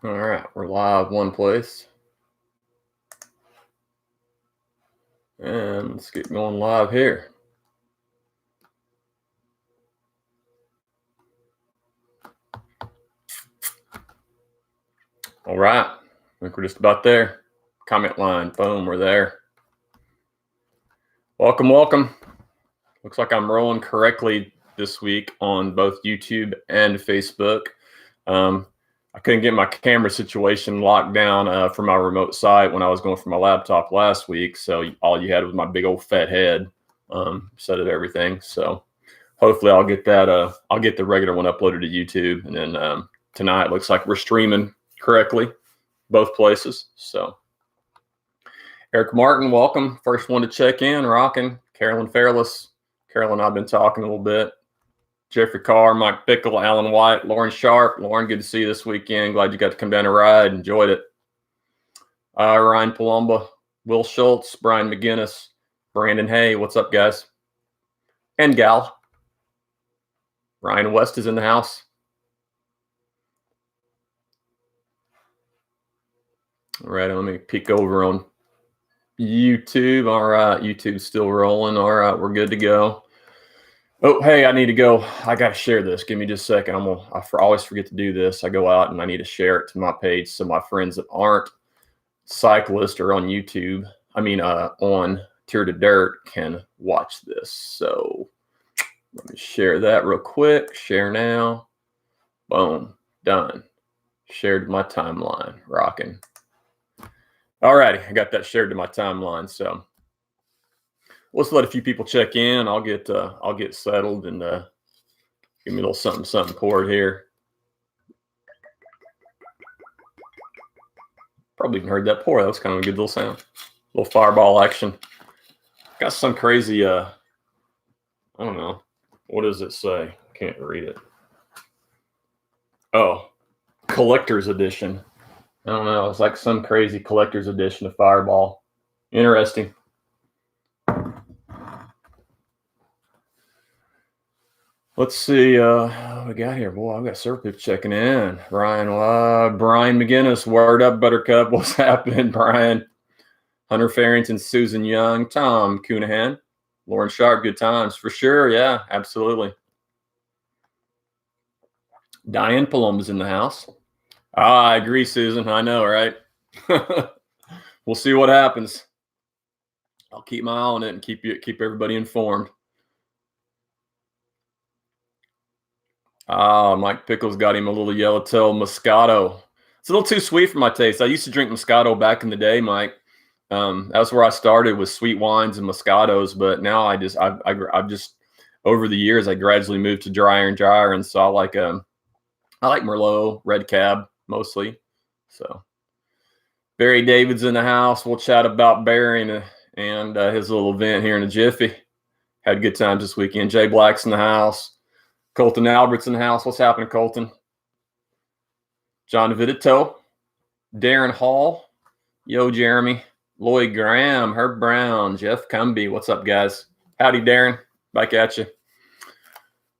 All right, we're live one place. And let's get going live here. All right, I think we're just about there. Comment line, boom, we're there. Welcome. Looks like I'm rolling correctly this week on both YouTube and Facebook. I couldn't get my camera situation locked down for my remote site when I was going for my laptop last week. So all you had was my big old fat head set of everything. So hopefully I'll get that. I'll get the regular one uploaded to YouTube. And then tonight looks like we're streaming correctly, both places. So Eric Martin, welcome. First one to check in, rocking. Carolyn Fairless. Carolyn, I've been talking a little bit. Jeffrey Carr, Mike Pickle, Alan White, Lauren Sharp. Lauren, good to see you this weekend. Glad you got to come down and ride. Enjoyed it. Ryan Palumba, Will Schultz, Brian McGinnis, Brandon Hay. What's up, guys? And gal. Ryan West is in the house. All right, let me peek over on YouTube. All right, YouTube's still rolling. All right, we're good to go. Oh, hey, I need to go. I got to share this. Give me just a second. I always forget to do this. I go out and I need to share it to my page so my friends that aren't cyclists or on YouTube, on Tier to Dirt can watch this. So let me share that real quick. Share now. Boom. Done. Shared my timeline. Rocking. All righty. I got that shared to my timeline. So let's let a few people check in. I'll get settled and give me a little something poured here. Probably even heard that pour. That was kind of a good little sound. A little fireball action. Got some crazy, I don't know. What does it say? Can't read it. Oh, collector's edition. I don't know. It's like some crazy collector's edition of Fireball. Interesting. Let's see. What we got here? Boy, I've got several people checking in. Brian McGinnis, word up, Buttercup. What's happening, Brian? Hunter Farrington, Susan Young, Tom Coonahan, Lauren Sharp, good times for sure. Yeah, absolutely. Diane Palumba's in the house. I agree, Susan. I know, right? We'll see what happens. I'll keep my eye on it and keep everybody informed. Mike Pickles got him a little Yellowtail Moscato. It's a little too sweet for my taste. I used to drink Moscato back in the day, Mike. That's where I started with sweet wines and Moscatos, but now I've just over the years I gradually moved to drier and drier, and so I like Merlot, Red Cab mostly. So Barry David's in the house. We'll chat about Barry and his little event here in a jiffy. Had good times this weekend. Jay Black's in the house. Colton Albert's in the house. What's happening, Colton? John Vidito, Darren Hall, Yo Jeremy, Lloyd Graham, Herb Brown, Jeff Cumby. What's up, guys? Howdy, Darren. Back at you.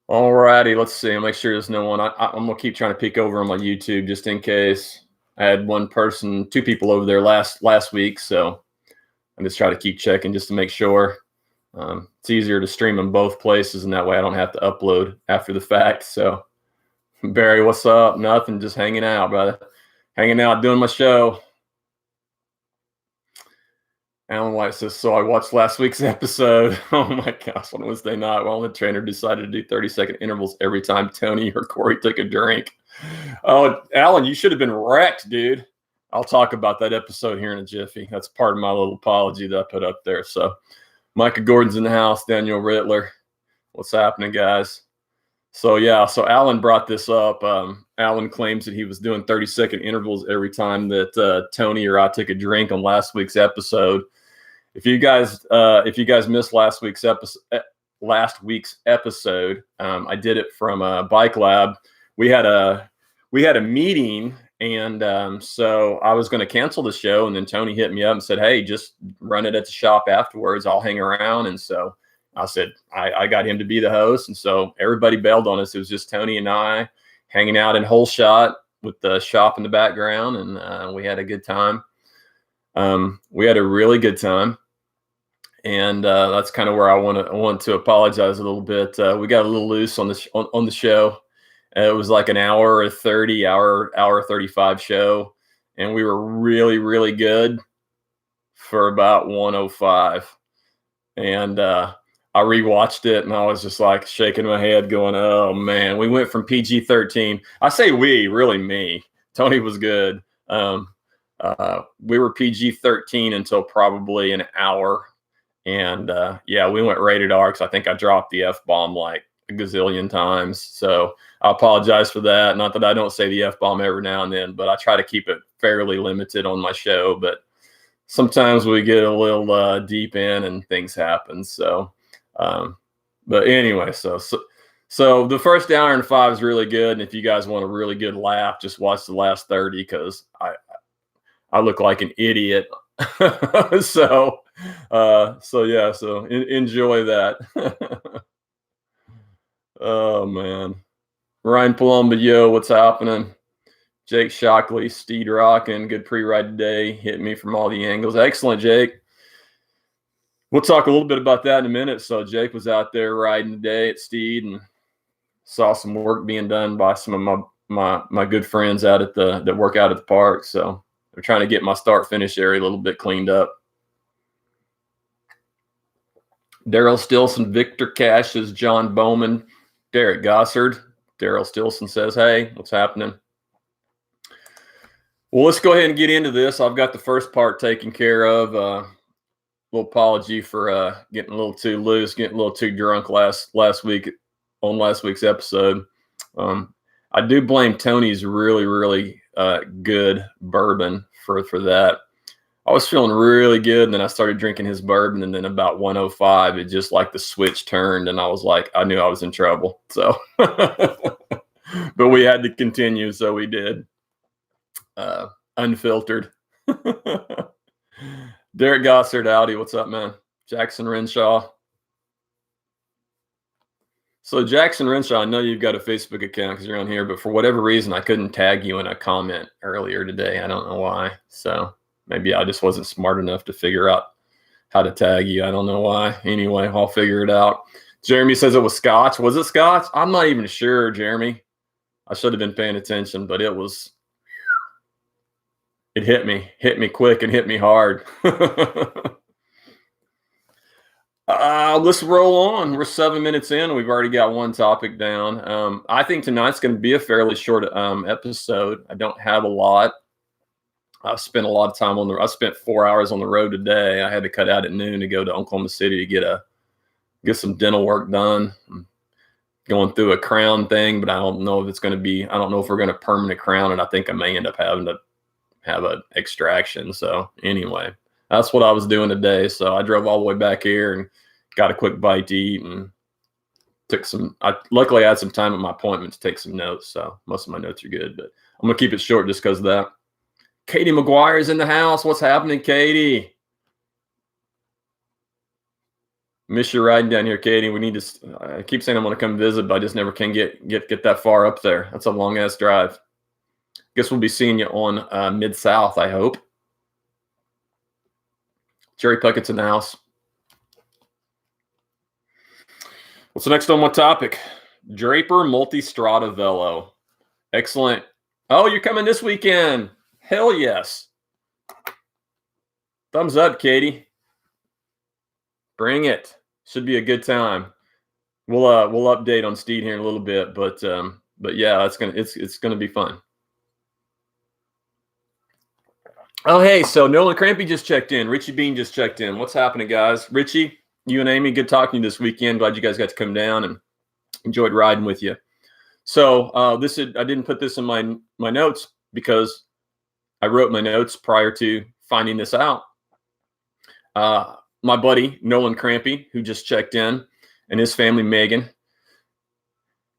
All righty. Let's see. I'll make sure there's no one. I'm going to keep trying to peek over on my YouTube just in case. I had two people over there last week, so I just try to keep checking just to make sure. It's easier to stream in both places, and that way I don't have to upload after the fact. So, Barry, what's up? Nothing. Just hanging out, brother. Hanging out, doing my show. Alan White says, so I watched last week's episode. Oh my gosh, on Wednesday night, while the trainer decided to do 30-second intervals every time Tony or Corey took a drink. Oh, Alan, you should have been wrecked, dude. I'll talk about that episode here in a jiffy. That's part of my little apology that I put up there. So Micah Gordon's in the house, Daniel Rittler. What's happening, guys? So, yeah, so Alan brought this up. Alan claims that he was doing 30-second intervals every time that Tony or I took a drink on last week's episode. If you guys missed last week's episode, I did it from Bike Lab. We had a meeting, and so I was going to cancel the show, and then Tony hit me up and said, "Hey, just run it at the shop afterwards. I'll hang around." And so I said I got him to be the host, and so everybody bailed on us. It was just Tony and I hanging out in Whole Shot, with the shop in the background, and we had a good time. We had a really good time, and that's kind of where I want to apologize a little bit. We got a little loose on the show. It was like an hour 35 show, and we were really, really good for about 105. And I rewatched it, and I was just like shaking my head going, oh man, we went from PG-13. I say we, really me. Tony was good. We were PG-13 until probably an hour. And yeah, we went rated R because I think I dropped the F-bomb like a gazillion times. So I apologize for that. Not that I don't say the F-bomb every now and then, but I try to keep it fairly limited on my show. But sometimes we get a little deep in and things happen. So, but anyway, so the first hour and 5 is really good. And if you guys want a really good laugh, just watch the last 30 because I look like an idiot. So yeah, so enjoy that. Oh man. Ryan Palumba, yo, what's happening? Jake Shockley, Steed rocking, good pre-ride today, hit me from all the angles. Excellent, Jake. We'll talk a little bit about that in a minute. So Jake was out there riding today at Steed and saw some work being done by some of my good friends out at that work out at the park. So they're trying to get my start-finish area a little bit cleaned up. Daryl Stilson, Victor Cashes, John Bowman, Derek Gossard. Daryl Stilson says, hey, what's happening? Well, let's go ahead and get into this. I've got the first part taken care of. Little apology for getting a little too loose, getting a little too drunk last week on last week's episode. I do blame Tony's really, really good bourbon for that. I was feeling really good, and then I started drinking his bourbon, and then about 105, it just like the switch turned, and I was like, I knew I was in trouble. So, but we had to continue, so we did. Unfiltered. Derek Gossard, Audi, what's up, man? Jackson Renshaw. So Jackson Renshaw, I know you've got a Facebook account because you're on here, but for whatever reason, I couldn't tag you in a comment earlier today. I don't know why. So maybe I just wasn't smart enough to figure out how to tag you. I don't know why. Anyway, I'll figure it out. Jeremy says it was Scotch. Was it Scotch? I'm not even sure, Jeremy. I should have been paying attention, but it hit me quick and hit me hard. Let's roll on. We're 7 minutes in. We've already got one topic down. I think tonight's going to be a fairly short episode. I don't have a lot. I've spent a lot of time I spent 4 hours on the road today. I had to cut out at noon to go to Oklahoma City to get some dental work done. I'm going through a crown thing, but I don't know if I don't know if we're going to permanent crown it. I think I may end up having to have an extraction. So anyway, that's what I was doing today. So I drove all the way back here and got a quick bite to eat and luckily I had some time at my appointment to take some notes. So most of my notes are good, but I'm going to keep it short just because of that. Katie McGuire is in the house. What's happening, Katie? Miss you riding down here, Katie. We need to, I keep saying I'm going to come visit, but I just never can get that far up there. That's a long ass drive. Guess we'll be seeing you on Mid-South, I hope. Jerry Puckett's in the house. What's the next on my topic? Draper Multistrada Velo. Excellent. Oh, you're coming this weekend. Hell yes. Thumbs up, Katie. Bring it. Should be a good time. We'll update on Steed here in a little bit, but yeah, it's gonna be fun. Oh, hey, so Nolan Crampy just checked in. Richie Bean just checked in. What's happening, guys? Richie, you and Amy, good talking to you this weekend. Glad you guys got to come down and enjoyed riding with you. So I didn't put this in my notes because I wrote my notes prior to finding this out. My buddy, Nolan Crampy, who just checked in, and his family, Megan,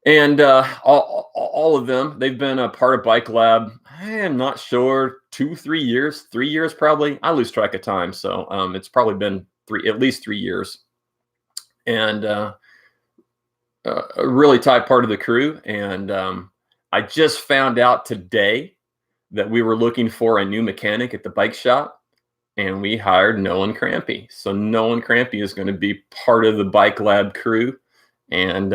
and all of them, they've been a part of Bike Lab. I am not sure, 3 years probably. I lose track of time, so it's probably been at least 3 years, and a really tight part of the crew. And I just found out today that we were looking for a new mechanic at the bike shop, and we hired Nolan Crampy. So Nolan Crampy is going to be part of the Bike Lab crew. And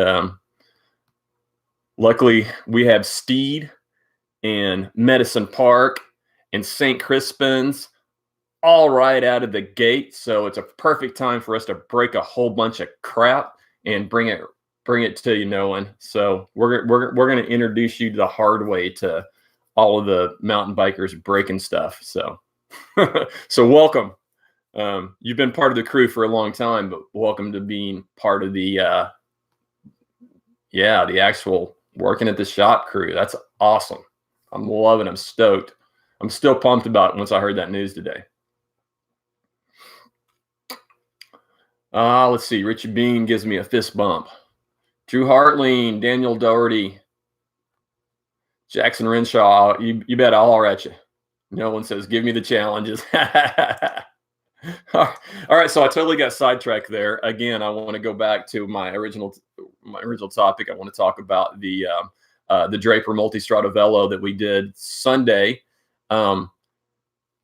luckily, we have Steed and Medicine Park and St. Crispin's all right out of the gate. So it's a perfect time for us to break a whole bunch of crap and bring it to you, Nolan. So we're going to introduce you to the hard way to all of the mountain bikers breaking stuff. So so welcome. You've been part of the crew for a long time, but welcome to being part of the the actual working at the shop crew. That's awesome. I'm loving it. I'm stoked. I'm still pumped about it once I heard that news today. Let's see. Richard Bean gives me a fist bump. Drew Hartling, Daniel Doherty, Jackson Renshaw. You bet I'll holler at you. No one says, give me the challenges. All right. So I totally got sidetracked there. Again, I want to go back to my original topic. I want to talk about the Draper Multistrada Velo that we did Sunday.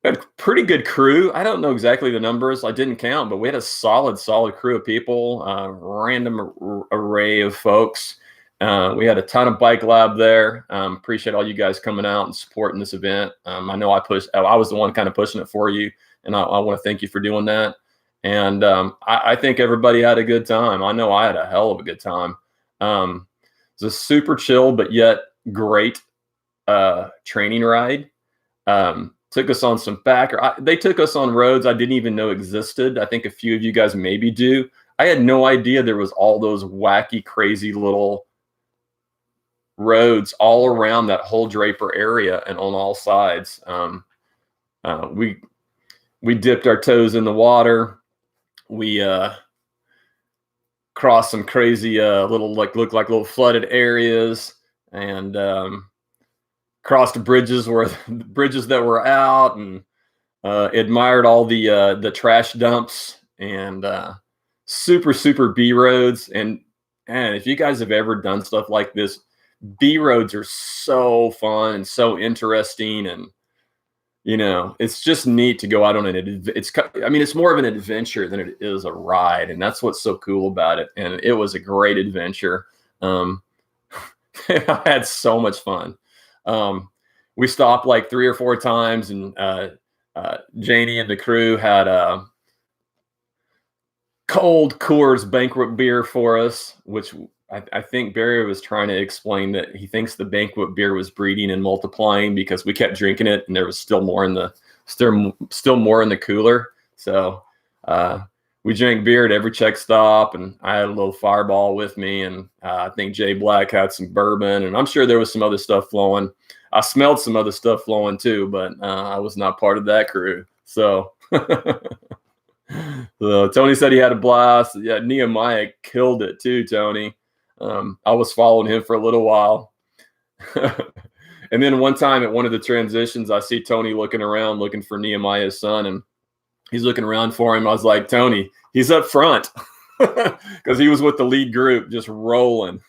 We had a pretty good crew. I don't know exactly the numbers. I didn't count, but we had a solid crew of people, random array of folks. We had a ton of Bike Lab there. Appreciate all you guys coming out and supporting this event. I know I was the one kind of pushing it for you, and I want to thank you for doing that. And I think everybody had a good time. I know I had a hell of a good time. It's a super chill, but yet great training ride. Took us on some they took us on roads I didn't even know existed. I think a few of you guys maybe do. I had no idea there was all those wacky, crazy little roads all around that whole Draper area and on all sides. We dipped our toes in the water. We crossed some crazy little looked like little flooded areas, and crossed bridges that were out, and admired all the trash dumps and super B roads. And if you guys have ever done stuff like this, B roads are so fun and so interesting, and it's just neat to go out on it's more of an adventure than it is a ride, and that's what's so cool about it. And it was a great adventure. I had so much fun. We stopped like 3 or 4 times, and Janie and the crew had a cold Coors Banquet beer for us, which I think Barry was trying to explain that he thinks the Banquet beer was breeding and multiplying because we kept drinking it and there was still more in the cooler. So we drank beer at every check stop, and I had a little Fireball with me, and I think Jay Black had some bourbon, and I'm sure there was some other stuff flowing. I smelled some other stuff flowing too, but I was not part of that crew. So, Tony said he had a blast. Yeah, Nehemiah killed it too, Tony. I was following him for a little while. And then one time at one of the transitions, I see Tony looking around, looking for Nehemiah's son, and he's looking around for him. I was like, Tony, he's up front, because he was with the lead group just rolling.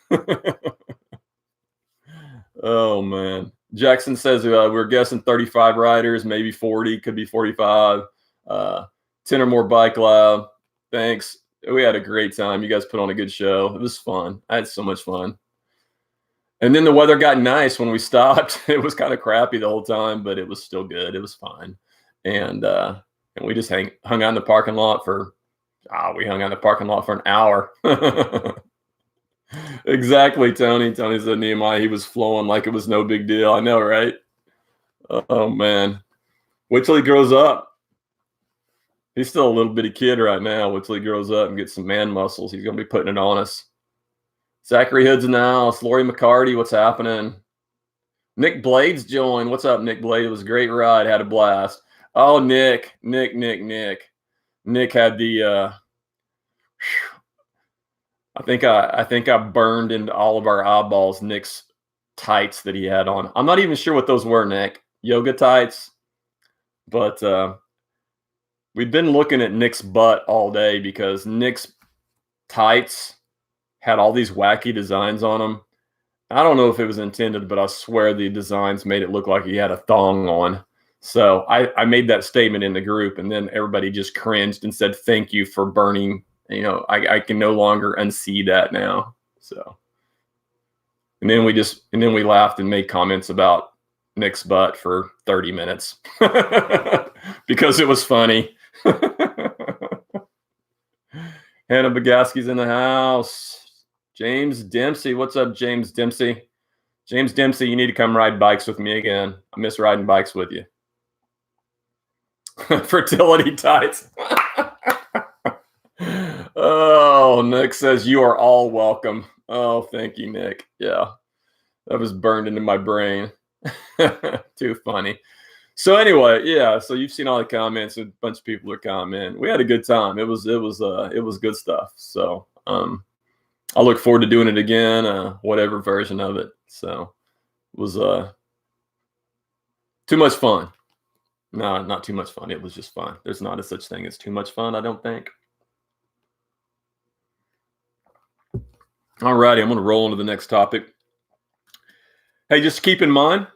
Oh, man. Jackson says we're guessing 35 riders, maybe 40, could be 45, 10 or more Bike Lab. Thanks. We had a great time. You guys put on a good show. It was fun. I had so much fun. And then the weather got nice when we stopped. It was kind of crappy the whole time, but it was still good. It was fine. And we just hung out in the parking lot for an hour. Exactly, Tony. Tony said Nehemiah, he was flowing like it was no big deal. I know, right? Oh, man. Wait till he grows up. He's still a little bitty kid right now. Wait till he grows up and gets some man muscles. He's going to be putting it on us. Zachary Hood's in the house. Lori McCarty, what's happening? Nick Blades joined. What's up, Nick Blade? It was a great ride. Had a blast. Oh, Nick had the I think I burned into all of our eyeballs Nick's tights that he had on. I'm not even sure what those were, Nick. Yoga tights. But we've been looking at Nick's butt all day because Nick's tights had all these wacky designs on them. I don't know if it was intended, but I swear the designs made it look like he had a thong on. So I made that statement in the group, and then everybody just cringed and said, "Thank you for burning." I can no longer unsee that now. So, and then we laughed and made comments about Nick's butt for 30 minutes because it was funny. Hannah Bagaski's in the house. James Dempsey. What's up, James Dempsey? James Dempsey, you need to come ride bikes with me again. I miss riding bikes with you. Fertility tights. Oh, Nick says you are all welcome. Oh, thank you, Nick. Yeah, that was burned into my brain. Too funny. So anyway, yeah. So you've seen all the comments. A bunch of people are commenting. We had a good time. It was good stuff. So I look forward to doing it again, whatever version of it. So it was too much fun. No, not too much fun. It was just fun. There's not a such thing as too much fun, I don't think. All righty, I'm going to roll into the next topic. Hey, just keep in mind,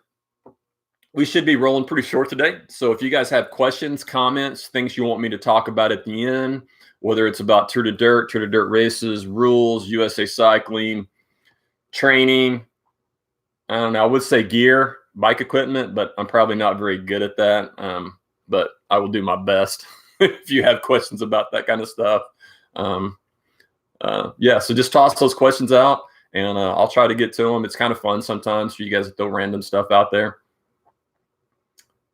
we should be rolling pretty short today. So if you guys have questions, comments, things you want me to talk about at the end, whether it's about Tour de Dirt races, rules, USA Cycling, training, I don't know, I would say gear, bike equipment, but I'm probably not very good at that. But I will do my best if you have questions about that kind of stuff. Yeah, so just toss those questions out, and I'll try to get to them. It's kind of fun sometimes for you guys to throw random stuff out there.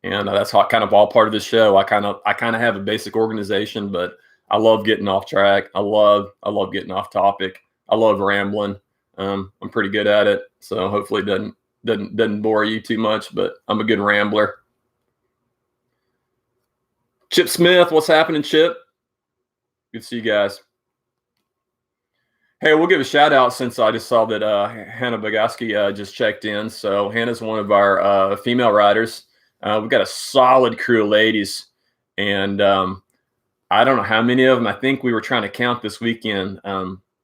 And that's kind of all part of the show. I kind of have a basic organization, but I love getting off track. I love getting off topic. I love rambling. I'm pretty good at it, so hopefully it doesn't bore you too much. But I'm a good rambler. Chip Smith, what's happening, Chip? Good to see you guys. Hey, we'll give a shout out since I just saw that Hannah Bagaski just checked in. So Hannah's one of our female riders. We've got a solid crew of ladies, and I don't know how many of them. I think we were trying to count this weekend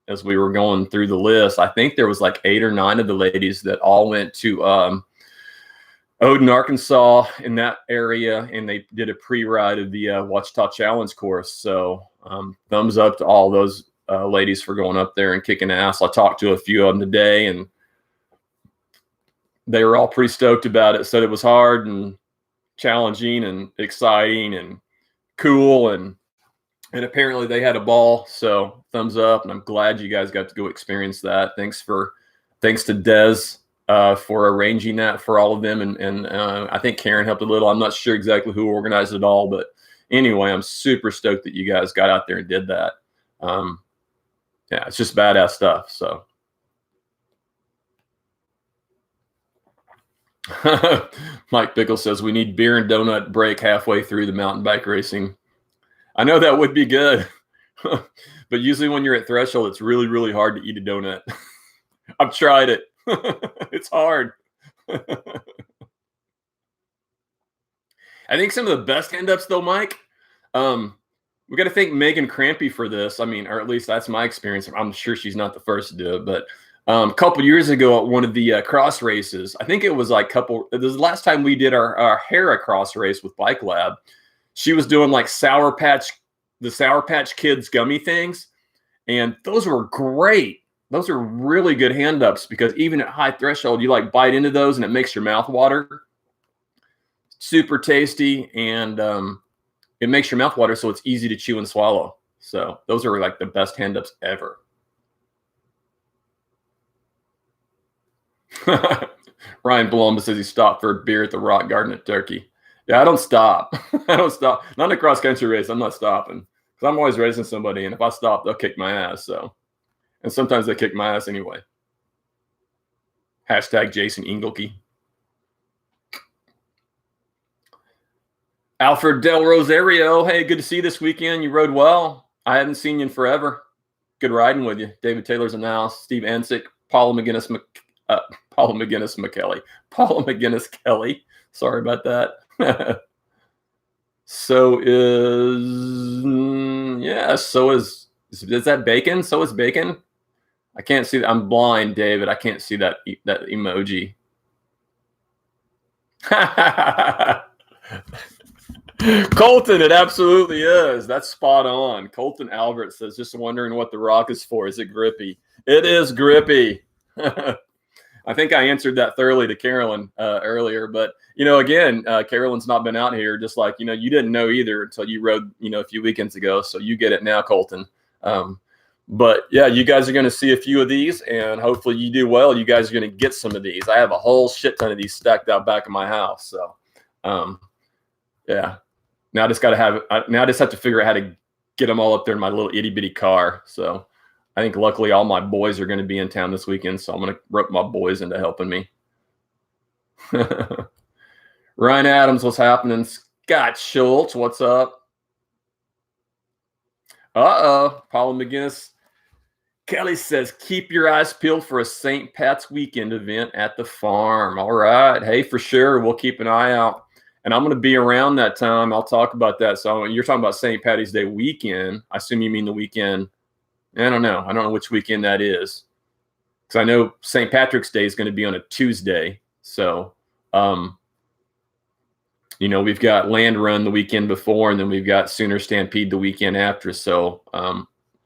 as we were going through the list. I think there was like 8 or 9 of the ladies that all went to Odin, Arkansas, in that area, and they did a pre-ride of the Ouachita Challenge course. So thumbs up to all those ladies for going up there and kicking ass. I talked to a few of them today, and they were all pretty stoked about it. Said it was hard and challenging and exciting and cool, and apparently they had a ball. So thumbs up, and I'm glad you guys got to go experience that. Thanks to Des for arranging that for all of them, and I think Karen helped a little. I'm not sure exactly who organized it all, but anyway, I'm super stoked that you guys got out there and did that. Yeah, it's just badass stuff. So Mike Pickle says we need beer and donut break halfway through the mountain bike racing. I know that would be good, but usually when you're at threshold, it's really, really hard to eat a donut. I've tried it. It's hard. I think some of the best hand-ups, though, Mike, we got to thank Megan Crampy for this. I mean, or at least that's my experience. I'm sure she's not the first to do it, but a couple years ago at one of the cross races, I think it was like this is the last time we did our Hera cross race with Bike Lab. She was doing like the Sour Patch Kids gummy things, and those were great. Those are really good hand ups because even at high threshold, you like bite into those and it makes your mouth water. Super tasty, and it makes your mouth water, so it's easy to chew and swallow. So those are like the best hand ups ever. Ryan Blum says he stopped for a beer at the Rock Garden at Turkey. Yeah, I don't stop. I don't stop. Not in a cross country race. I'm not stopping because I'm always racing somebody, and if I stop, they'll kick my ass. So, and sometimes they kick my ass anyway. Hashtag Jason Ingelke. Alfred Del Rosario. Hey, good to see you this weekend. You rode well. I haven't seen you in forever. Good riding with you. David Taylor's in the house. Steve Ansick. Paula McGinnis Kelly. Sorry about that. So is that Bacon? So is Bacon. I can't see that. I'm blind, David. I can't see that emoji. Colton, it absolutely is. That's spot on. Colton Albert says, just wondering what the rock is for. Is it grippy? It is grippy. I think I answered that thoroughly to Carolyn earlier, but again, Carolyn's not been out here, just like you didn't know either until you rode a few weekends ago, so you get it now, Colton. But yeah, you guys are going to see a few of these, and hopefully you do well. You guys are going to get some of these. I have a whole shit ton of these stacked out back in my house, so yeah. Now I just have to figure out how to get them all up there in my little itty bitty car. So I think luckily all my boys are going to be in town this weekend, so I'm going to rope my boys into helping me. Ryan Adams, what's happening? Scott Schultz, what's up? Paula McGinnis. Kelly says, keep your eyes peeled for a St. Pat's weekend event at the farm. All right. Hey, for sure. We'll keep an eye out. And I'm going to be around that time. I'll talk about that. So you're talking about St. Patty's Day weekend. I assume you mean the weekend. I don't know. I don't know which weekend that is. Because I know St. Patrick's Day is going to be on a Tuesday. So, we've got Land Run the weekend before, and then we've got Sooner Stampede the weekend after. So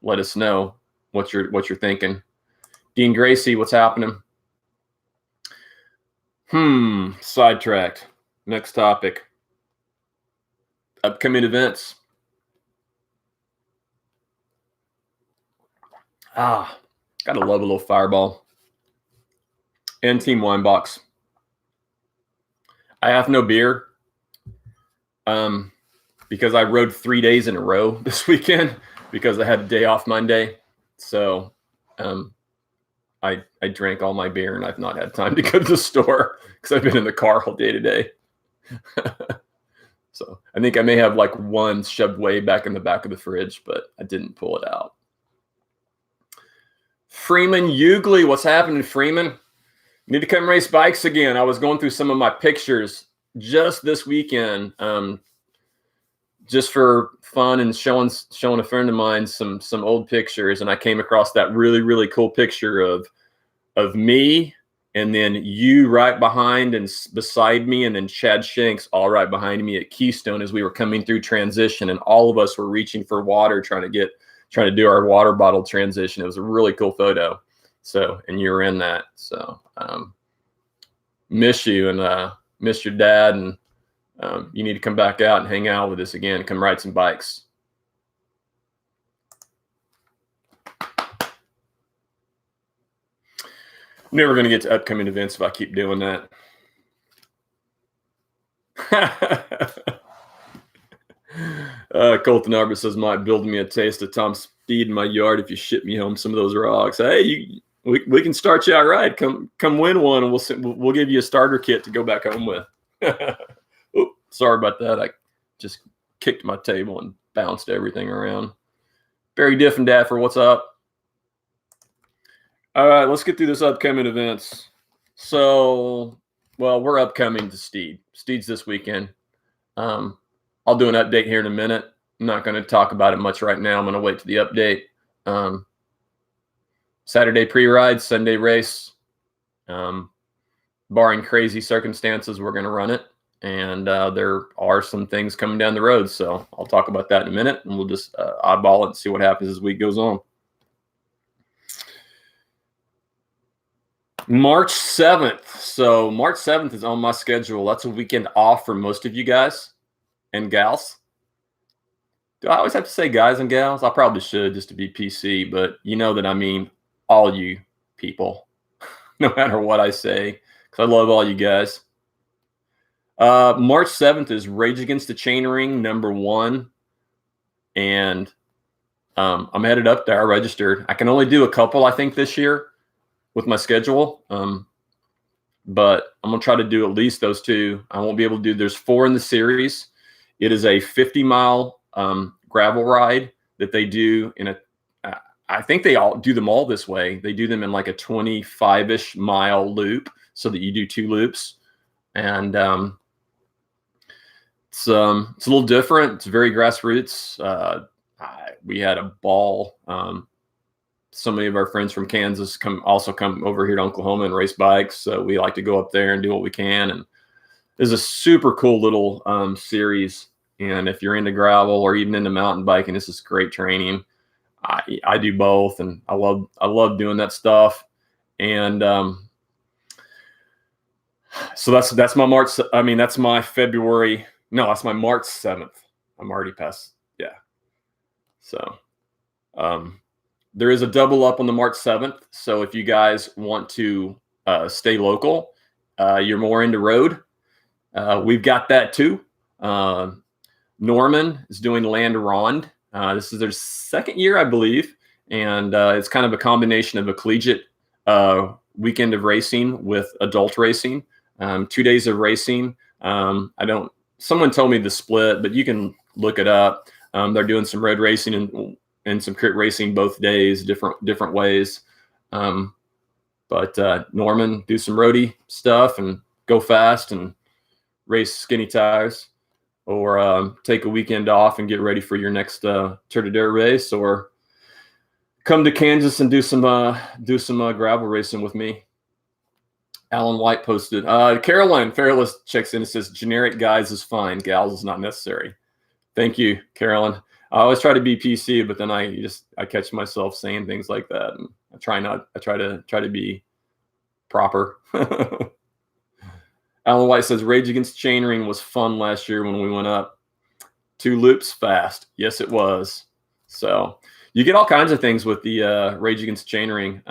let us know what you're thinking. Dean Gracie, what's happening? Sidetracked. Next topic. Upcoming events. Gotta love a little Fireball. And Team Wine Box. I have no beer because I rode 3 days in a row this weekend because I had a day off Monday. So I drank all my beer, and I've not had time to go to the store because I've been in the car all day today. So I think I may have like one shoved way back in the back of the fridge, but I didn't pull it out. Freeman Ugly, what's happening, Freeman? Need to come race bikes again. I was going through some of my pictures just this weekend, just for fun and showing a friend of mine some old pictures, and I came across that really, really cool picture of me, and then you right behind and beside me, and then Chad Shanks all right behind me at Keystone as we were coming through transition, and all of us were reaching for water, trying to do our water bottle transition. It was a really cool photo. So, and you were in that. So, miss you and miss your dad, and you need to come back out and hang out with us again. Come ride some bikes. Never going to get to upcoming events if I keep doing that. Colton Arbor says, might build me a taste of Tom Speed in my yard if you ship me home some of those rocks. Hey, we can start you out right. Come win one, and we'll give you a starter kit to go back home with. Oops, sorry about that. I just kicked my table and bounced everything around. Very different, Daffer. What's up? All right, let's get through this upcoming events. So, well, we're upcoming to Steed. Steed's this weekend. I'll do an update here in a minute. I'm not going to talk about it much right now. I'm going to wait to the update. Saturday pre-ride, Sunday race. Barring crazy circumstances, we're going to run it. And there are some things coming down the road. So I'll talk about that in a minute, and we'll just oddball it and see what happens as the week goes on. March 7th. So March 7th is on my schedule. That's a weekend off for most of you guys and gals. Do I always have to say guys and gals? I probably should, just to be PC, but you know that I mean all you people, no matter what I say, because I love all you guys. March 7th is Rage Against the Chainring #1, and I'm headed up there. I registered. I can only do a couple, I think, this year with my schedule, but I'm going to try to do at least those two. I won't be able to do, there's 4 in the series. It is a 50-mile gravel ride that they do in a, I think they all do them all this way. They do them in like a 25-ish mile loop so that you do 2 loops. And it's a little different. It's very grassroots. We had a ball so many of our friends from Kansas come over here to Oklahoma and race bikes. So we like to go up there and do what we can. And it's a super cool little series. And if you're into gravel or even into mountain biking, this is great training. I do both, and I love doing that stuff. And so that's my March. I mean, that's my February. No, that's my March 7th. I'm already past. Yeah. So there is a double up on the March 7th. So if you guys want to stay local, you're more into road, we've got that too. Norman is doing Land Ronde. This is their second year, I believe. And it's kind of a combination of a collegiate weekend of racing with adult racing. 2 days of racing. Someone told me the split, but you can look it up. They're doing some road racing and some crit racing both days, different ways. But Norman, do some roadie stuff and go fast and race skinny tires, or take a weekend off and get ready for your next Tour de Dirt race, or come to Kansas and do some gravel racing with me. Alan White posted. Caroline Fairless checks in and says, generic guys is fine. Gals is not necessary. Thank you, Carolyn. I always try to be PC, but then I catch myself saying things like that. And I try to be proper. Alan White says, Rage Against Chainring was fun last year when we went up 2 loops fast. Yes, it was. So you get all kinds of things with the Rage Against Chainring,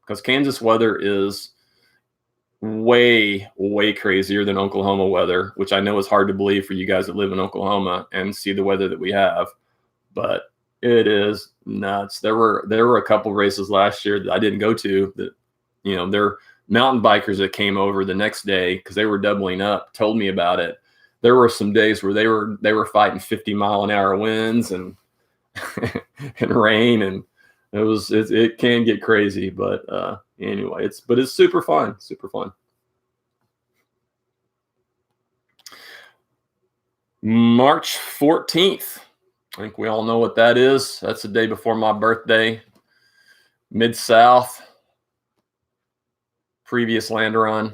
because Kansas weather is way crazier than Oklahoma weather, which I know is hard to believe for you guys that live in Oklahoma and see the weather that we have, but it is nuts. There were a couple races last year that I didn't go to that, they're mountain bikers that came over the next day because they were doubling up, told me about it. There were some days where they were fighting 50-mile-an-hour winds and and rain, and it can get crazy, but anyway, it's super fun. March 14th. I think we all know what that is. That's the day before my birthday. Mid-South. Previous Land Run.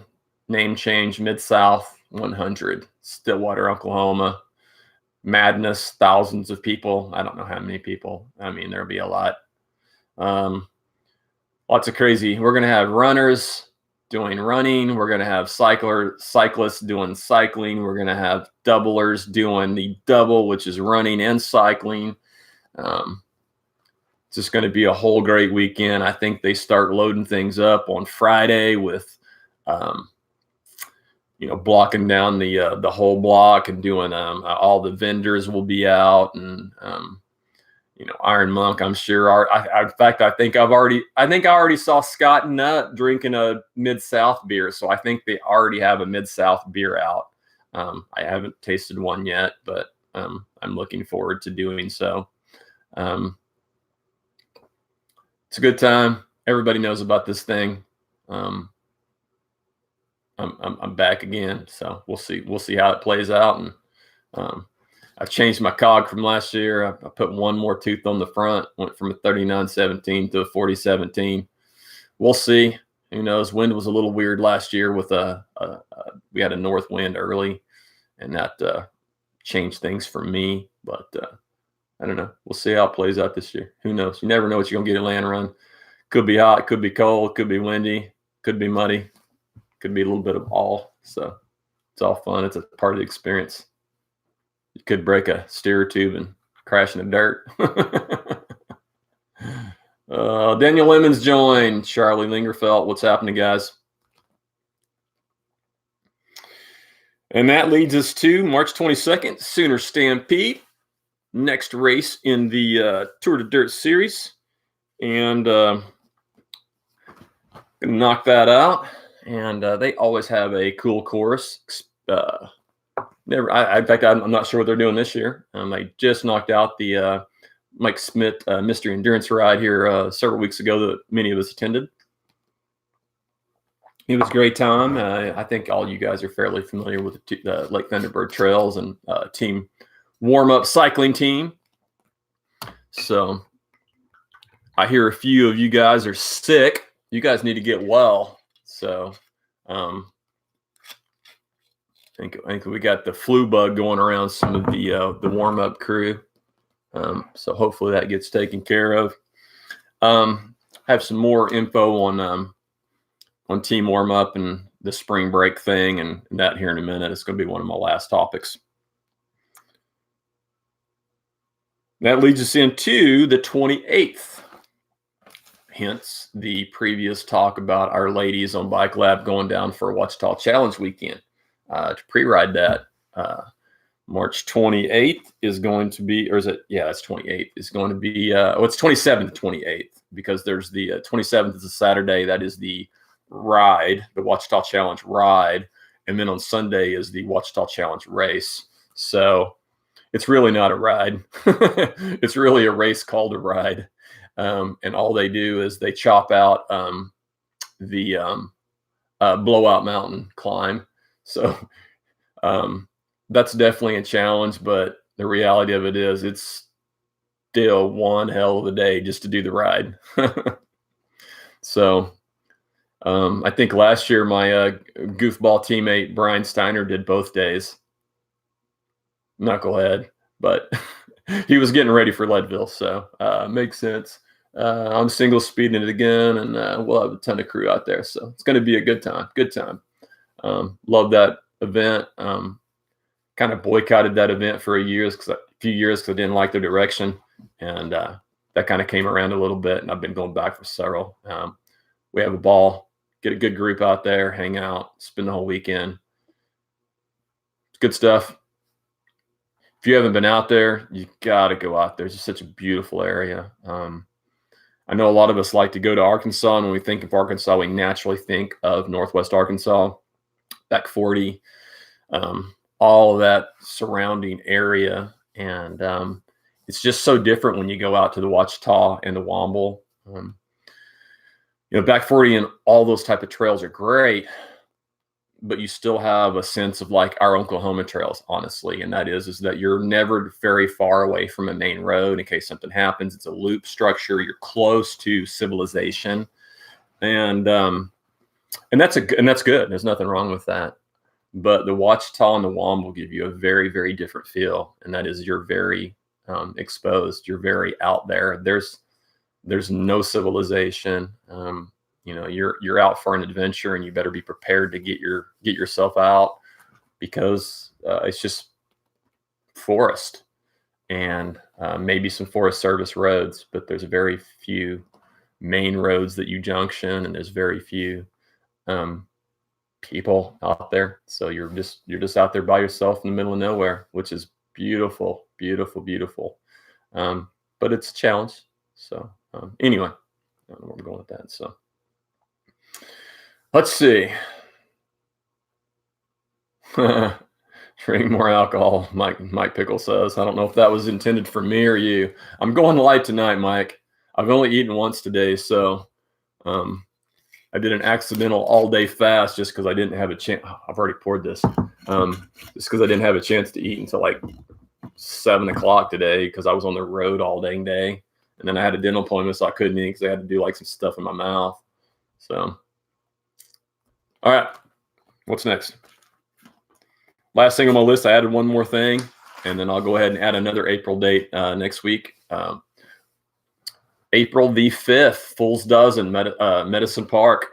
Name change. Mid-South 100. Stillwater, Oklahoma. Madness. Thousands of people. I don't know how many people. I mean, there'll be a lot. Lots of crazy. We're going to have runners doing running. We're going to have cyclists doing cycling. We're going to have doublers doing the double, which is running and cycling. It's just going to be a whole great weekend. I think they start loading things up on Friday with, blocking down the whole block and doing all the vendors will be out, and Iron Monk, I'm sure. In fact, I think I already saw Scott Nutt drinking a Mid-South beer, so I think they already have a Mid-South beer out. I haven't tasted one yet, but I'm looking forward to doing so. It's a good time. Everybody knows about this thing. I'm back again, so we'll see how it plays out. And I've changed my cog from last year. I put one more tooth on the front, went from a 3917 to a 4017. We'll see. Who knows? Wind was a little weird last year with we had a north wind early, and that changed things for me. But I don't know. We'll see how it plays out this year. Who knows? You never know what you're going to get at Land Run. Could be hot, could be cold, could be windy, could be muddy, could be a little bit of all. So it's all fun. It's a part of the experience. You could break a steer tube and crash in the dirt. Daniel Lemons joined. Charlie Lingerfeld. What's happening, guys? And that leads us to March 22nd, Sooner Stampede. Next race in the Tour de Dirt series. And gonna knock that out. And they always have a cool course. In fact, I'm not sure what they're doing this year. They just knocked out the Mike Smith Mystery Endurance ride here several weeks ago that many of us attended. It was a great time. I think all you guys are fairly familiar with the Lake Thunderbird Trails and team warm-up cycling team. So I hear a few of you guys are sick. You guys need to get well. So I think we got the flu bug going around some of the warm up crew. So hopefully that gets taken care of. I have some more info on team warm up and the spring break thing and that here in a minute. It's going to be one of my last topics. That leads us into the 28th. Hence the previous talk about our ladies on Bike Lab going down for a Ouachita Challenge weekend to pre-ride that. March 28th is going to be, or is it? Yeah, that's 28th. It's going to be, it's 27th, 28th, because there's the 27th is a Saturday. That is the ride, the Ouachita Challenge ride. And then on Sunday is the Ouachita Challenge race. So it's really not a ride. It's really a race called a ride. And all they do is they chop out the Blowout Mountain climb. So that's definitely a challenge, but the reality of it is it's still one hell of a day just to do the ride. So I think last year my goofball teammate Brian Steiner did both days. Knucklehead, but he was getting ready for Leadville, so makes sense. I'm single speeding it again, and we'll have a ton of crew out there, so it's going to be a good time. Good time. Love that event. Kind of boycotted that event for a few years because I didn't like the direction, and that kind of came around a little bit, and I've been going back for several. We have a ball, get a good group out there, hang out, spend the whole weekend. It's good stuff. If you haven't been out there, you got to go out there. It's just such a beautiful area. I know a lot of us like to go to Arkansas, and when we think of Arkansas, we naturally think of Northwest Arkansas, Back 40, all of that surrounding area. And it's just so different when you go out to the Ouachita and the Womble. Back 40 and all those type of trails are great, but you still have a sense of like our Oklahoma trails, honestly. And that is that you're never very far away from a main road in case something happens. It's a loop structure. You're close to civilization. And that's good. There's nothing wrong with that. But the Ouachita and the Womble give you a very, very different feel. And that is you're very exposed. You're very out there. There's no civilization. You're out for an adventure, and you better be prepared to get yourself out because it's just forest and maybe some Forest Service roads, but there's very few main roads that you junction, and there's very few people out there. So you're just out there by yourself in the middle of nowhere, which is beautiful, beautiful, beautiful. But it's a challenge. So anyway, I don't know where we're going with that. So let's see. Drink more alcohol, Mike Pickle says. I don't know if that was intended for me or you. I'm going light tonight, Mike. I've only eaten once today, so I did an accidental all-day fast just because I didn't have a chance. I've already poured this. Just because I didn't have a chance to eat until like 7 o'clock today because I was on the road all dang day. And then I had a dental appointment, so I couldn't eat because I had to do like some stuff in my mouth. So, all right, what's next? Last thing on my list, I added one more thing, and then I'll go ahead and add another April date next week. April the 5th, Fool's Dozen, Medicine Park.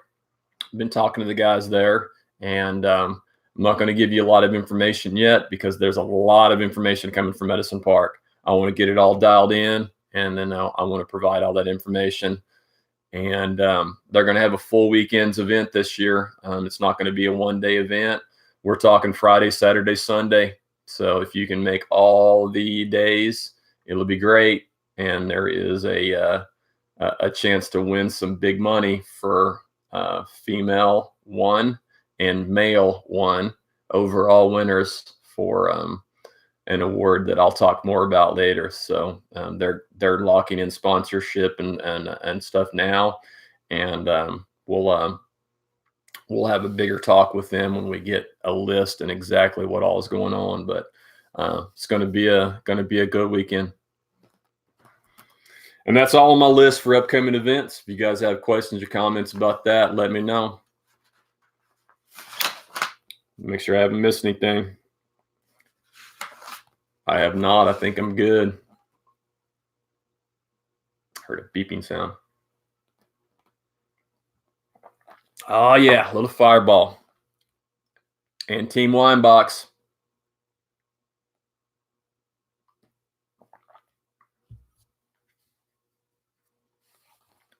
I've been talking to the guys there, and I'm not going to give you a lot of information yet because there's a lot of information coming from Medicine Park. I want to get it all dialed in, and then I want to provide all that information. And they're going to have a full weekends event this year. It's not going to be a one-day event. We're talking Friday, Saturday, Sunday. So if you can make all the days, it'll be great. And there is a chance to win some big money for female one and male one overall winners for an award that I'll talk more about later. So they're locking in sponsorship and stuff now, and we'll have a bigger talk with them when we get a list and exactly what all is going on. But it's going to be a good weekend. And that's all on my list for upcoming events. If you guys have questions or comments about that, let me know. Make sure I haven't missed anything. I have not. I think I'm good. Heard a beeping sound. Oh, yeah, a little Fireball. And Team Wine Box.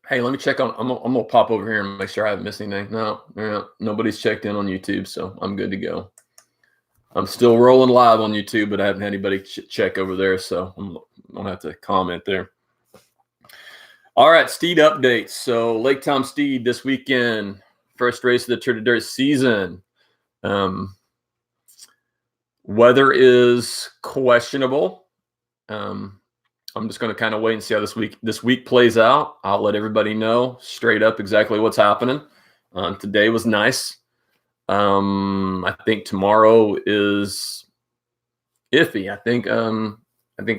Hey, let me check on. I'm gonna pop over here and make sure I haven't missed anything. No, nobody's checked in on YouTube, so I'm good to go. I'm still rolling live on YouTube, but I haven't had anybody check over there, so I'm gonna have to comment there. All right, Steed updates. So Lake Tom Steed this weekend, first race of the Tour de Dirt season. Weather is questionable. I'm just going to kind of wait and see how this week plays out. I'll let everybody know straight up exactly what's happening. Today was nice. I think tomorrow is iffy. I think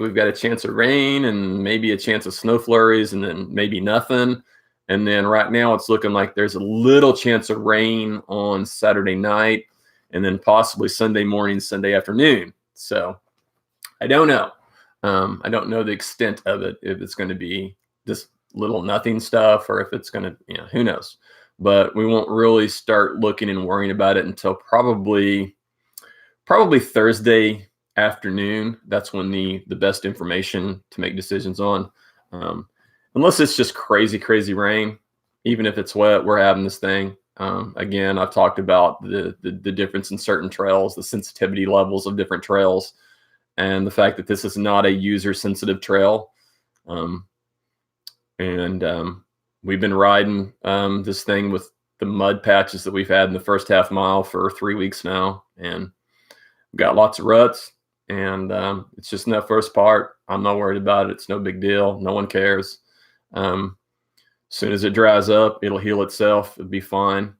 we've got a chance of rain and maybe a chance of snow flurries and then maybe nothing. And then right now it's looking like there's a little chance of rain on Saturday night and then possibly Sunday morning, Sunday afternoon. So I don't know. I don't know the extent of it, if it's going to be just little nothing stuff or if it's going to, who knows. But we won't really start looking and worrying about it until probably Thursday afternoon. That's when the best information to make decisions on. Unless it's just crazy rain, even if it's wet, we're having this thing. Again, I've talked about the difference in certain trails, the sensitivity levels of different trails, and the fact that this is not a user-sensitive trail. We've been riding this thing with the mud patches that we've had in the first half mile for 3 weeks now, and we've got lots of ruts, and it's just in that first part. I'm not worried about it. It's no big deal. No one cares. As soon as it dries up, it'll heal itself. It'll be fine.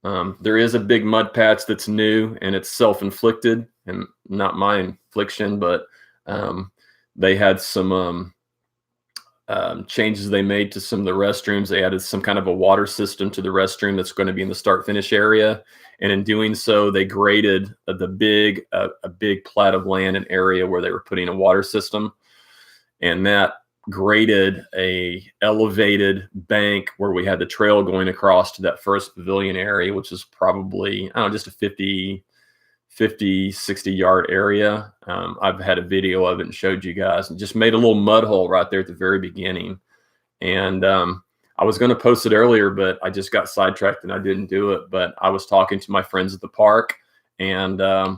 There is a big mud patch that's new, and it's self-inflicted and not my infliction, but they had some changes they made to some of the restrooms. They added some kind of a water system to the restroom that's going to be in the start-finish area, and in doing so, they graded a big plat of land and area where they were putting a water system, and that graded a elevated bank where we had the trail going across to that first pavilion area, which is probably, I don't know, just a 60 yard area. I've had a video of it and showed you guys, and just made a little mud hole right there at the very beginning. And I was going to post it earlier, but I just got sidetracked and I didn't do it. But I was talking to my friends at the park, and I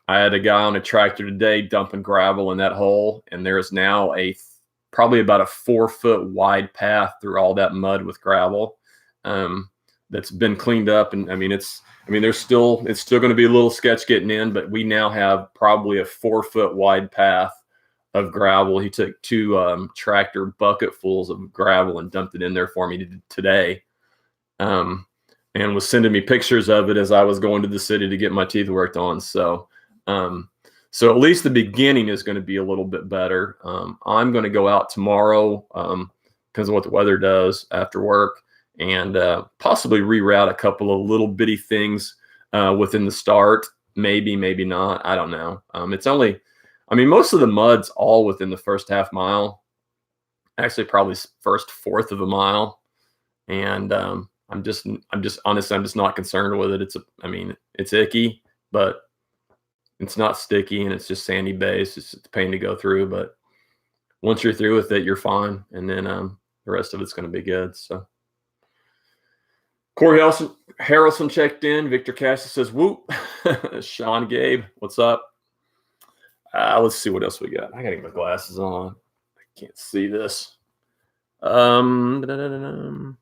had a guy on a tractor today dumping gravel in that hole, and there is now probably about a 4-foot wide path through all that mud with gravel that's been cleaned up. And it's still going to be a little sketch getting in, but we now have probably a 4-foot wide path of gravel. He took 2 tractor bucketfuls of gravel and dumped it in there for me today, and was sending me pictures of it as I was going to the city to get my teeth worked on. So at least the beginning is going to be a little bit better. I'm going to go out tomorrow because of what the weather does after work, and possibly reroute a couple of little bitty things within the start. Maybe not. I don't know. Most of the mud's all within the first half mile. Actually, probably first fourth of a mile. And I'm just honestly, I'm just not concerned with it. It's icky, but it's not sticky, and it's just sandy base. It's a pain to go through, but once you're through with it, you're fine. And then the rest of it's going to be good. So Corey Harrelson checked in. Victor Cassius says, whoop. Sean Gabe, what's up? Let's see what else we got. I got to get my glasses on. I can't see this. I am going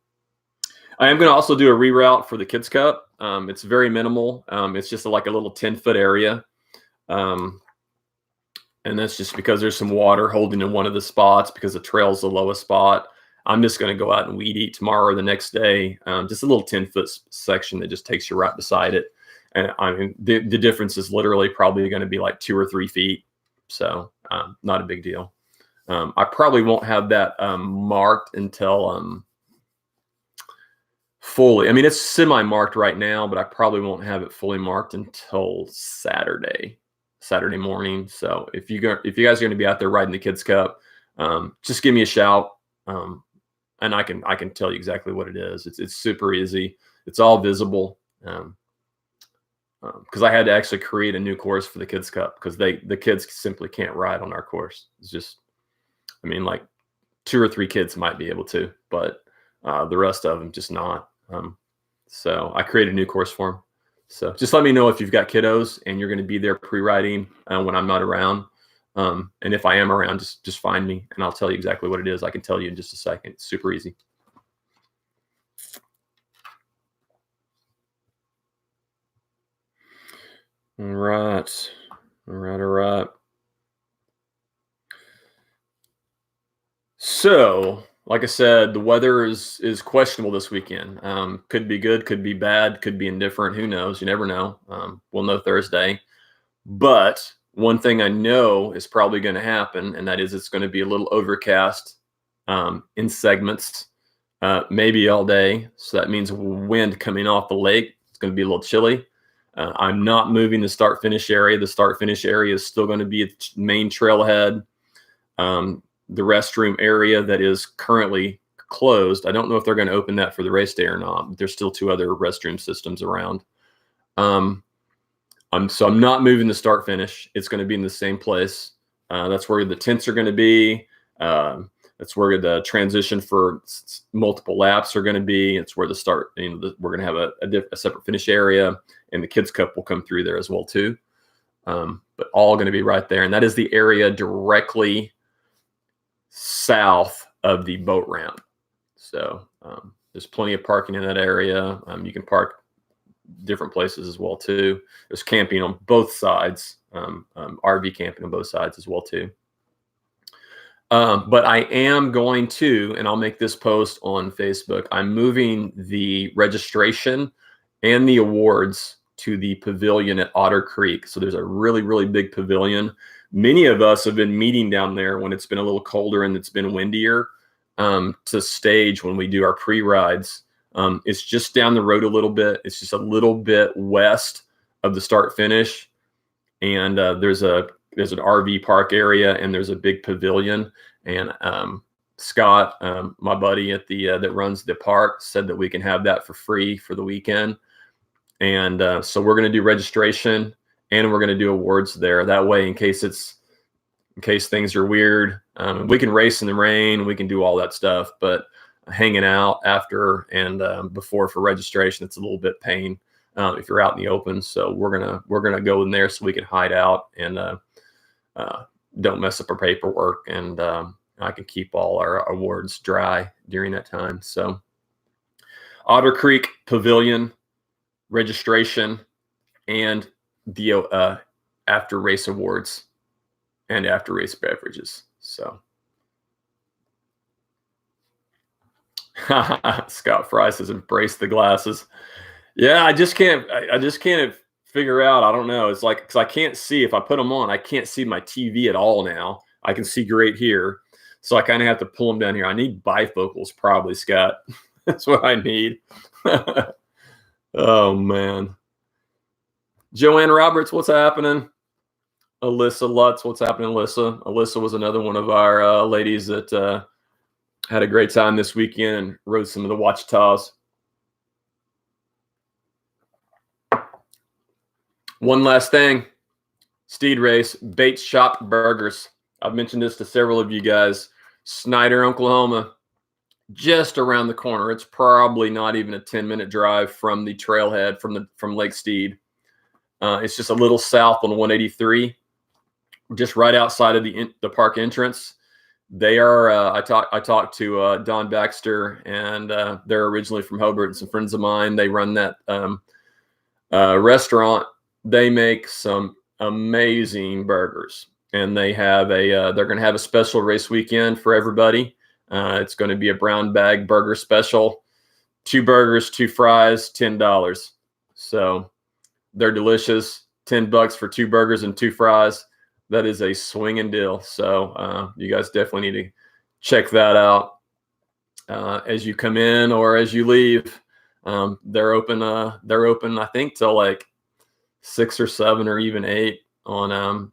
to also do a reroute for the Kids Cup. It's very minimal. It's just like a little 10-foot area. And that's just because there's some water holding in one of the spots because the trail's the lowest spot. I'm just going to go out and weed eat tomorrow or the next day. Just a little 10-foot section that just takes you right beside it. And the difference is literally probably going to be like 2 or 3 feet. So not a big deal. I probably won't have that marked until fully. I mean, it's semi-marked right now, but I probably won't have it fully marked until Saturday morning. So if you guys are going to be out there riding the Kids Cup, just give me a shout, and I can tell you exactly what it is. It's super easy. It's all visible. Because I had to actually create a new course for the Kids Cup because the kids simply can't ride on our course. It's just, I mean, like 2 or 3 kids might be able to, but the rest of them just not. So I created a new course for them. So just let me know if you've got kiddos and you're going to be there pre-riding when I'm not around. And if I am around, just find me and I'll tell you exactly what it is. I can tell you in just a second. It's super easy. All right. So, like I said, the weather is questionable this weekend. Could be good, could be bad, could be indifferent. Who knows? You never know. We'll know Thursday. But one thing I know is probably going to happen, and that is it's going to be a little overcast in segments, maybe all day. So that means wind coming off the lake. It's going to be a little chilly. I'm not moving the start-finish area. The start-finish area is still going to be a main trailhead. The restroom area that is currently closed, I don't know if they're going to open that for the race day or not. There's still 2 other restroom systems around. I'm not moving the start-finish. It's going to be in the same place. That's where the tents are going to be. That's where the transition for multiple laps are going to be. It's where the start, we're going to have a separate finish area, and the Kids Cup will come through there as well too. But all going to be right there. And that is the area directly south of the boat ramp. So there's plenty of parking in that area. You can park different places as well too. There's camping on both sides, RV camping on both sides as well too. But I am going to, and I'll make this post on Facebook, I'm moving the registration and the awards to the pavilion at Otter Creek. So there's a really, really big pavilion. Many of us have been meeting down there when it's been a little colder and it's been windier to stage when we do our pre-rides. It's just down the road a little bit. It's just a little bit west of the start finish. And there's an RV park area and there's a big pavilion. And Scott, my buddy at that runs the park, said that we can have that for free for the weekend. And so we're going to do registration and we're going to do awards there. That way, in case things are weird, we can race in the rain, we can do all that stuff. But hanging out after and before for registration, it's a little bit pain if you're out in the open. So we're gonna go in there so we can hide out and don't mess up our paperwork, and I can keep all our awards dry during that time. So Otter Creek Pavilion, registration, and the after race awards and after race beverages. So Scott Fry says embrace the glasses. Yeah, I just can't figure out. I don't know. It's like, because I can't see, if I put them on, I can't see my TV at all now. I can see great here. So I kind of have to pull them down here. I need bifocals probably, Scott. That's what I need. Oh, man. Joanne Roberts, what's happening? Alyssa Lutz, what's happening, Alyssa? Alyssa was another one of our ladies that had a great time this weekend and rode some of the Ouachitas. One last thing, Steed Race, Bates Shop Burgers. I've mentioned this to several of you guys. Snyder, Oklahoma, just around the corner. It's probably not even a 10-minute drive from the trailhead from Lake Steed. It's just a little south on 183, just right outside of the park entrance. They are. I talked to Don Baxter, and they're originally from Hobart, and some friends of mine. They run that restaurant. They make some amazing burgers, and they have they're going to have a special race weekend for everybody. It's going to be a brown bag burger special, 2 burgers, 2 fries, $10. So they're delicious. $10 for 2 burgers and 2 fries. That is a swinging deal. So you guys definitely need to check that out as you come in or as you leave. They're open. I think till like 6 or 7 or even 8 on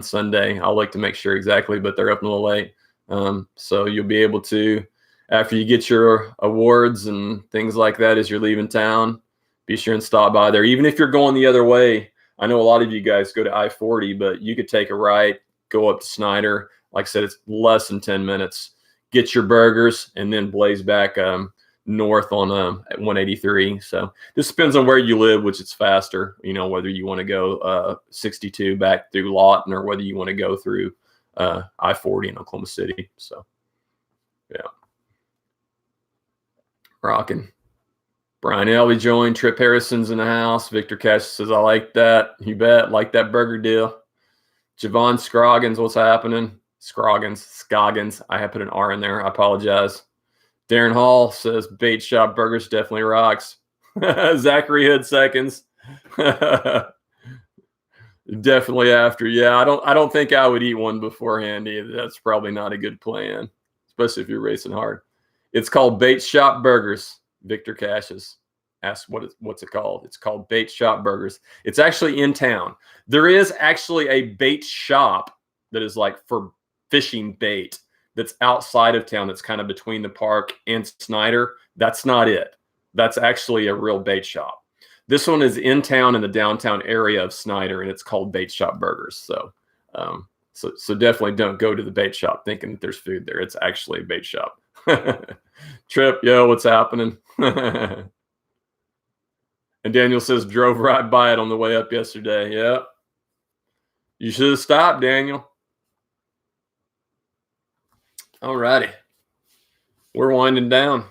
Sunday. I'll like to make sure exactly, but they're open a little late. So you'll be able to, after you get your awards and things like that, as you're leaving town, be sure and stop by there. Even if you're going the other way, I know a lot of you guys go to I-40, but you could take a right, go up to Snyder. Like I said, it's less than 10 minutes. Get your burgers and then blaze back north on at 183. So this depends on where you live, which is faster, whether you want to go 62 back through Lawton or whether you want to go through I-40 in Oklahoma City. So yeah, rocking. Brian Elby joined. Trip Harrison's in the house. Victor Cash says, I like that. You bet. Like that burger deal. Javon Scroggins, what's happening? Scoggins. I have put an R in there. I apologize. Darren Hall says, Bait Shop Burgers definitely rocks. Zachary Hood seconds. Definitely after. Yeah, I don't think I would eat one beforehand either. That's probably not a good plan, especially if you're racing hard. It's called Bait Shop Burgers. Victor Cashes asked what's it called. It's called Bait Shop Burgers. It's actually in town. There is actually a bait shop that is like for fishing bait that's outside of town, that's kind of between the park and Snyder. That's not it. That's actually a real bait shop. This one is in town in the downtown area of Snyder, and it's called Bait Shop Burgers. So so definitely don't go to the bait shop thinking that there's food there. It's actually a bait shop. Trip, yo, what's happening? And Daniel says, drove right by it on the way up yesterday. Yeah. You should have stopped, Daniel. All righty. We're winding down.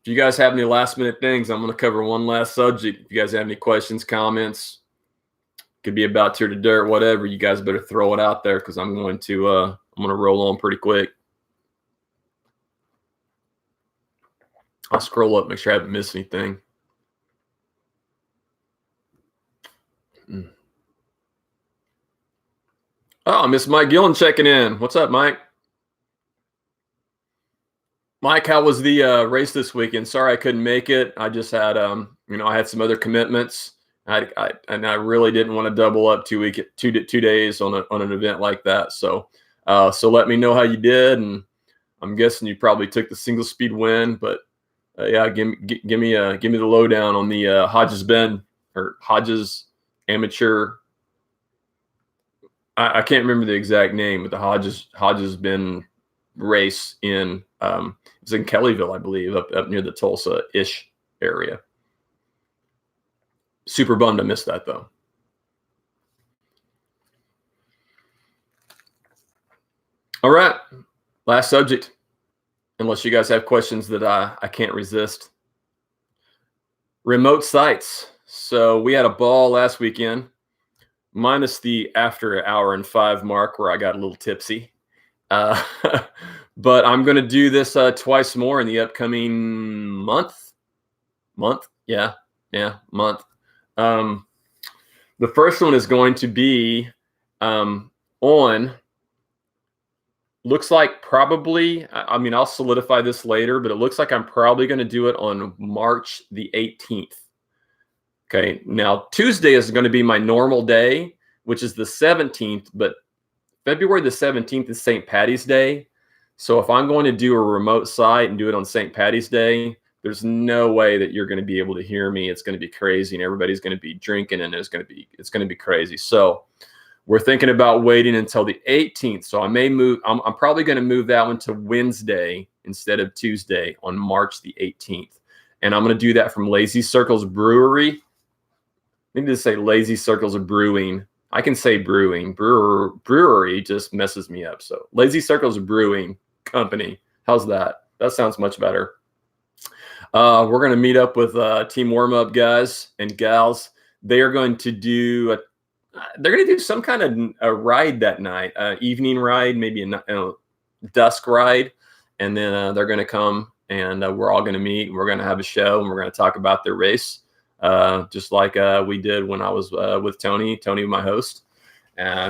If you guys have any last minute things, I'm going to cover one last subject. If you guys have any questions, comments, could be about Tier to Dirt, whatever, you guys better throw it out there, because I'm going to roll on pretty quick. I'll scroll up, make sure I haven't missed anything. Oh, Miss Mike Gillen checking in. What's up, Mike? Mike, how was the race this weekend? Sorry I couldn't make it. I just had, I had some other commitments. And I really didn't want to double up 2 days on an event like that. So let me know how you did. And I'm guessing you probably took the single speed win, but yeah, give me the lowdown on the Hodges Bend or Hodges Amateur. I can't remember the exact name, but the Hodges Bend race in it was in Kellyville, I believe, up near the Tulsa-ish area. Super bummed I missed that, though. All right, last subject, unless you guys have questions that I can't resist. Remote sites. So we had a ball last weekend, minus the after an hour and 5 mark where I got a little tipsy. But I'm going to do this twice more in the upcoming month. Month. The first one is going to be on, looks like probably, I'll solidify this later, but it looks like I'm probably going to do it on March the 18th. Okay. Now, Tuesday is going to be my normal day, which is the 17th, but February the 17th is St. Patty's Day. So if I'm going to do a remote site and do it on St. Patty's Day, there's no way that you're going to be able to hear me. It's going to be crazy, and everybody's going to be drinking, and it's going to be crazy. So we're thinking about waiting until the 18th. So I may move. I'm probably going to move that one to Wednesday instead of Tuesday on March the 18th. And I'm going to do that from Lazy Circles Brewery. I need to say Lazy Circles of Brewing. I can say brewing. Brewery just messes me up. So Lazy Circles Brewing Company. How's that? That sounds much better. We're going to meet up with Team Warm Up guys and gals. They are going to do some kind of a ride that night, evening ride, maybe a dusk ride. And then they're going to come and we're all going to meet. We're going to have a show and we're going to talk about their race. Just like we did when I was with Tony, my host.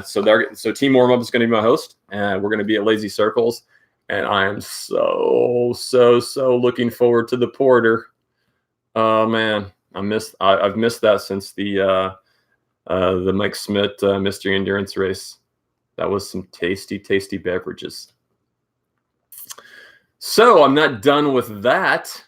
So Team Warm Up is going to be my host, and we're going to be at Lazy Circles, and I am so looking forward to the porter. Oh man, I've missed that since the Mike Smith Mystery Endurance race. That was some tasty beverages. So I'm not done with that.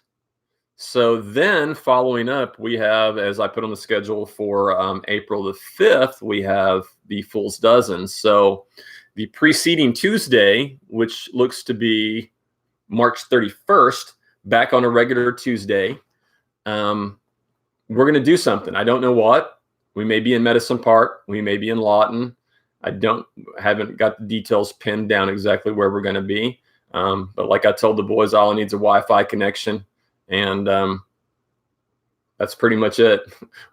So then following up, we have, as I put on the schedule for April the 5th, we have the Fool's Dozen. So the preceding Tuesday, which looks to be March 31st, back on a regular Tuesday, we're going to do something. I don't know what. We may be in Medicine Park. We may be in Lawton. Haven't got the details pinned down exactly where we're going to be. But like I told the boys, all I need is a Wi-Fi connection. And that's pretty much it.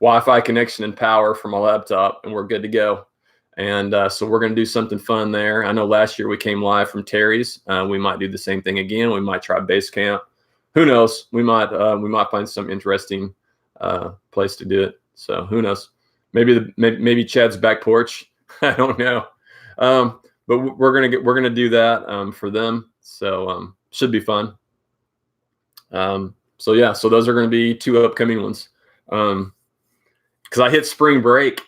Wi-Fi connection and power for my laptop, and we're good to go. And so we're going to do something fun there. I know last year we came live from Terry's. We might do the same thing again. We might try base camp. Who knows? We might find some interesting place to do it. So who knows? Maybe Chad's back porch. I don't know. But we're gonna do that for them. So should be fun. So those are going to be 2 upcoming ones. Because I hit spring break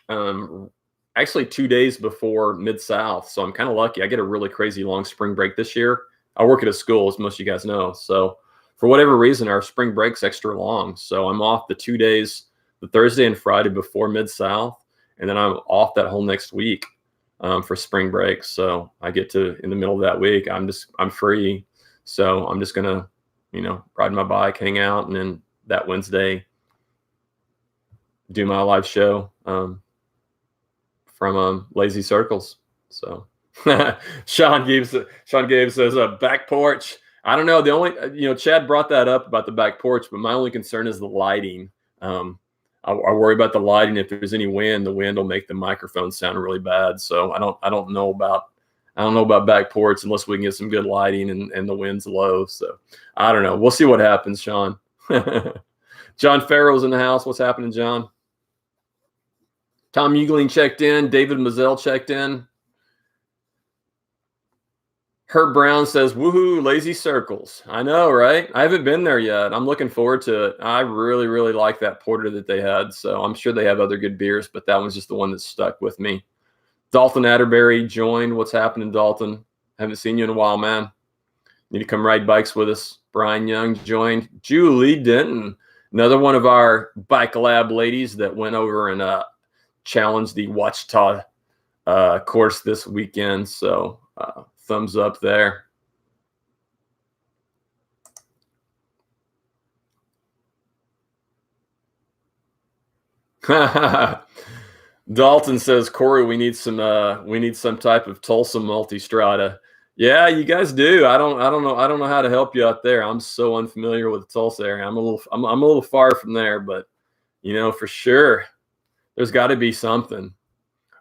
actually 2 days before Mid-South, so I'm kind of lucky. I get a really crazy long spring break this year. I work at a school, as most of you guys know. So for whatever reason, our spring break's extra long. So I'm off the 2 days, the Thursday and Friday before Mid-South, and then I'm off that whole next week for spring break. So I get to, in the middle of that week, I'm free. So I'm just gonna ride my bike, hang out, and then that Wednesday do my live show from Lazy Circles. So Sean Gabe says back porch. I don't know. The only Chad brought that up about the back porch, but my only concern is the lighting. I worry about the lighting. If there's any wind, the wind will make the microphone sound really bad. So I don't know about back porch unless we can get some good lighting and the wind's low. So I don't know. We'll see what happens, Sean. John Farrell's in the house. What's happening, John? Tom Eugling checked in. David Mazzell checked in. Herb Brown says, woohoo, Lazy Circles. I know, right? I haven't been there yet. I'm looking forward to it. I really like that porter that they had. So I'm sure they have other good beers, but that one's just the one that stuck with me. Dalton Atterbury joined. What's happening, Dalton? Haven't seen you in a while, man. Need to come ride bikes with us. Brian Young joined. Julie Denton, another one of our Bike Lab ladies that went over and challenged the Ouachita course this weekend. So thumbs up there. Dalton says, Corey, we need some type of Tulsa multistrada. Yeah, you guys do. I don't know how to help you out there. I'm so unfamiliar with the Tulsa area. I'm a little far from there, but for sure there's got to be something.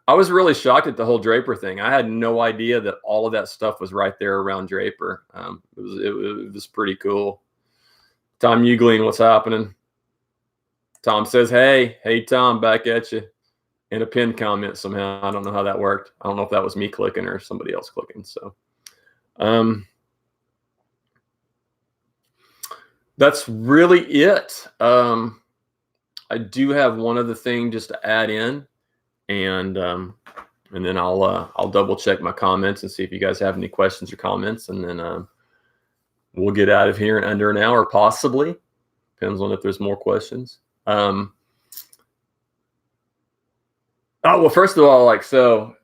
I was really shocked at the whole Draper thing. I had no idea that all of that stuff was right there around Draper. It was pretty cool. Tom Eugling, what's happening? Tom says, hey Tom, back at you. In a pinned comment somehow. I don't know how that worked. I don't know if that was me clicking or somebody else clicking. So that's really it. I do have one other thing just to add in, and then I'll double check my comments and see if you guys have any questions or comments, and then we'll get out of here in under an hour, possibly. Depends on if there's more questions. Well, first of all, so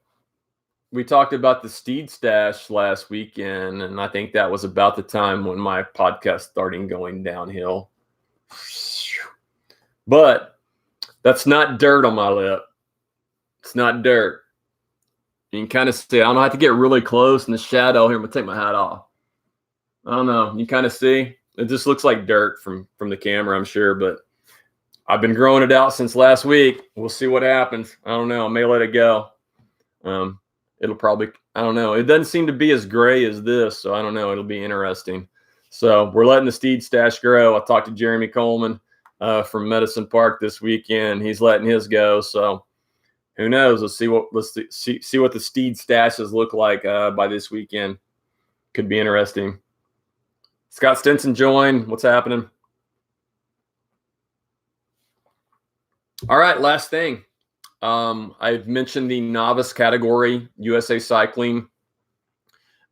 we talked about the Steed Stash last weekend, and I think that was about the time when my podcast started going downhill. But that's not dirt on my lip. It's not dirt. You can kind of see. I don't know. I have to get really close in the shadow here. I'm going to take my hat off. I don't know. You kind of see? It just looks like dirt from the camera, I'm sure, but I've been growing it out since last week. We'll see what happens. I don't know. I may let it go. It'll probably, I don't know. It doesn't seem to be as gray as this, so I don't know. It'll be interesting. So we're letting the Steed Stash grow. I talked to Jeremy Coleman from Medicine Park this weekend. He's letting his go. So who knows? Let's see what the Steed stashes look like by this weekend. Could be interesting. Scott Stinson joined. What's happening? All right, last thing. I've mentioned the novice category, USA Cycling,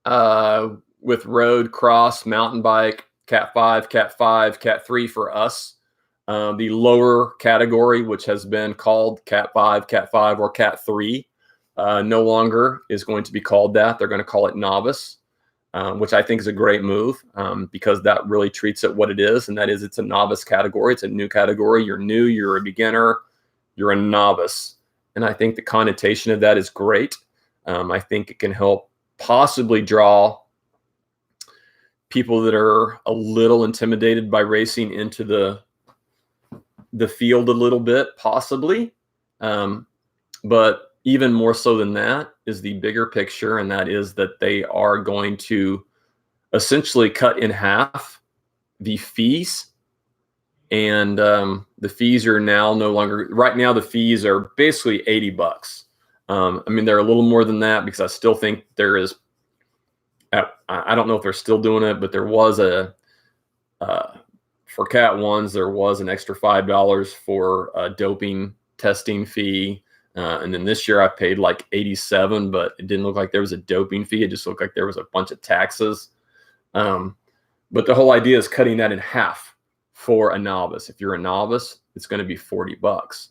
with road, cross, mountain bike, Cat 5, Cat 5, Cat 3 for us. The lower category, which has been called Cat 5, or Cat 3, no longer is going to be called that. They're going to call it novice, which I think is a great move, because that really treats it what it is, and that is it's a novice category. It's a new category. You're new, you're a beginner, you're a novice. And I think the connotation of that is great. I think it can help possibly draw people that are a little intimidated by racing into the field a little bit, possibly. But even more so than that is the bigger picture, and that is that they are going to essentially cut in half the fees. And the fees are now no longer, right now the fees are basically $80. I mean, they're a little more than that because I still think there is, I don't know if they're still doing it, but there was for Cat 1s, there was an extra $5 for a doping testing fee. And then this year I paid like $87, but it didn't look like there was a doping fee. It just looked like there was a bunch of taxes. But the whole idea is cutting that in half for a novice. If you're a novice, it's going to be $40.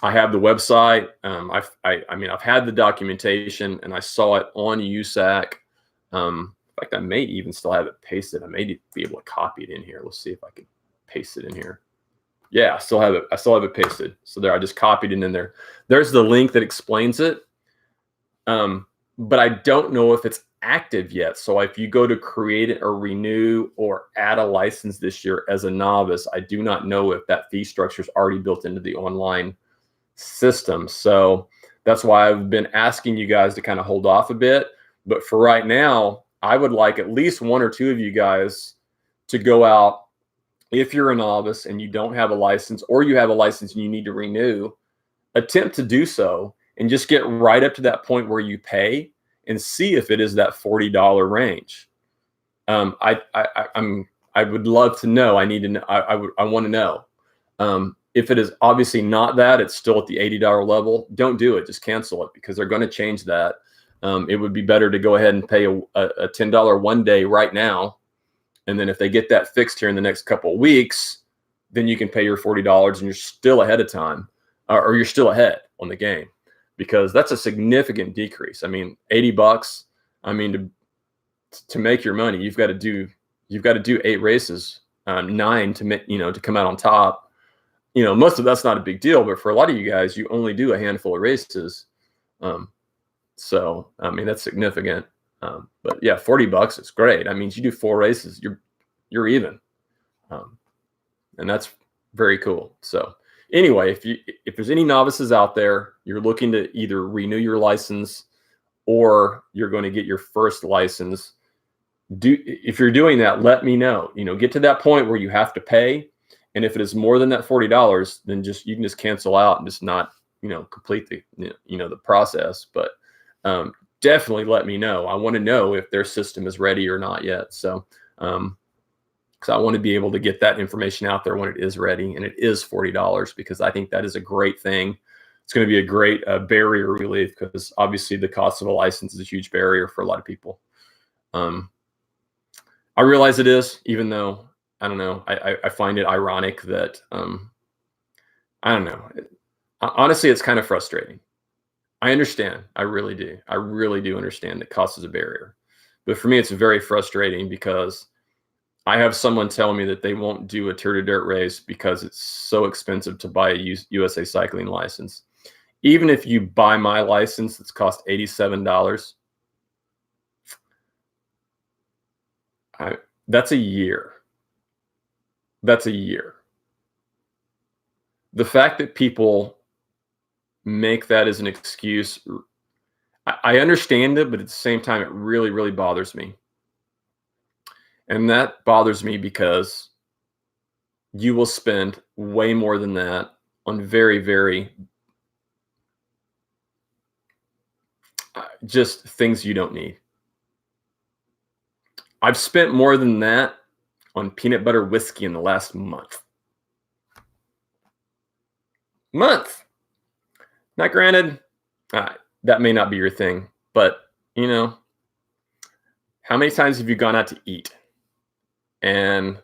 I have the website. I've had the documentation, and I saw it on USAC. In fact, I may even still have it pasted. I may be able to copy it in here. Let's see if I can paste it in here. Yeah, I still have it pasted. So there, I just copied it in there. There's the link that explains it. But I don't know if it's active yet. So if you go to create it or renew or add a license this year as a novice, I do not know if that fee structure is already built into the online system. So that's why I've been asking you guys to kind of hold off a bit. But for right now, I would like at least one or two of you guys to go out. If you're a novice and you don't have a license, or you have a license and you need to renew, attempt to do so and just get right up to that point where you pay and see if it is that $40 range. I would love to know. I need to know. I want to know. If it is obviously not that, it's still at the $80 level, don't do it. Just cancel it, because they're going to change that. It would be better to go ahead and pay a $10 one day right now. And then if they get that fixed here in the next couple of weeks, then you can pay your $40 and you're still ahead of time, or you're still ahead on the game, because that's a significant decrease. I mean, $80. I mean, to make your money, you've got to do 8 races, 9 to come out on top. Most of that's not a big deal, but for a lot of you guys, you only do a handful of races. So I mean, that's significant. But yeah, $40 is great. I mean, you do 4 races, you're even, and that's very cool. So anyway, if there's any novices out there, you're looking to either renew your license or you're going to get your first license, if you're doing that, let me know. Get to that point where you have to pay, and if it is more than that $40, then you can just cancel out and just not complete the process. But definitely let me know. I want to know if their system is ready or not yet. So, because I want to be able to get that information out there when it is ready, and it is $40, because I think that is a great thing. It's going to be a great barrier relief, because obviously the cost of a license is a huge barrier for a lot of people. I realize it is, even though I don't know. I find it ironic that I don't know. Honestly, it's kind of frustrating. I understand. I really do. I really do understand that cost is a barrier. But for me, it's very frustrating, because I have someone tell me that they won't do a Tour de Dirt race because it's so expensive to buy a USA Cycling license. Even if you buy my license, it's cost $87. That's a year. That's a year. The fact that people make that as an excuse, I understand it, but at the same time, it really, really bothers me. And that bothers me because you will spend way more than that on very, very just things you don't need. I've spent more than that on peanut butter whiskey in the last month. Now, granted, that may not be your thing, but how many times have you gone out to eat and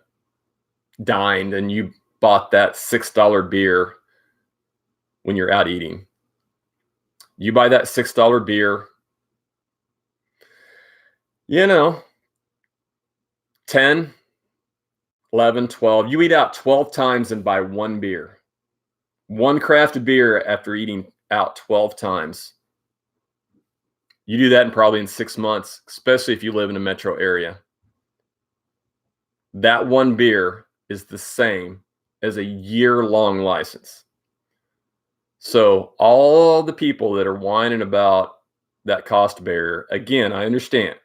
dined and you bought that $6 beer when you're out eating? You buy that $6 beer, 10, 11, 12. You eat out 12 times and buy one beer. One craft beer after eating out 12 times. You do that probably in 6 months, especially if you live in a metro area. That one beer is the same as a year-long license. So all the people that are whining about that cost barrier, again, I understand.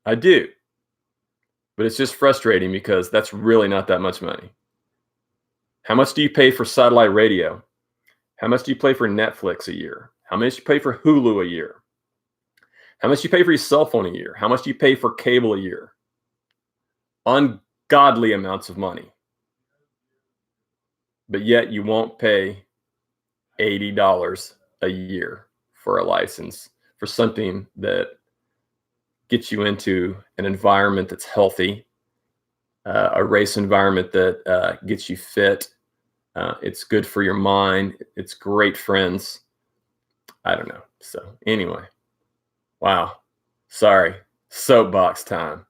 I do. But it's just frustrating because that's really not that much money. How much do you pay for satellite radio? How much do you pay for Netflix a year? How much do you pay for Hulu a year? How much do you pay for your cell phone a year? How much do you pay for cable a year? Ungodly amounts of money. But yet you won't pay $80 a year for a license for something that gets you into an environment that's healthy, a race environment that gets you fit. It's good for your mind. It's great friends. I don't know. So anyway, wow. Sorry. Soapbox time.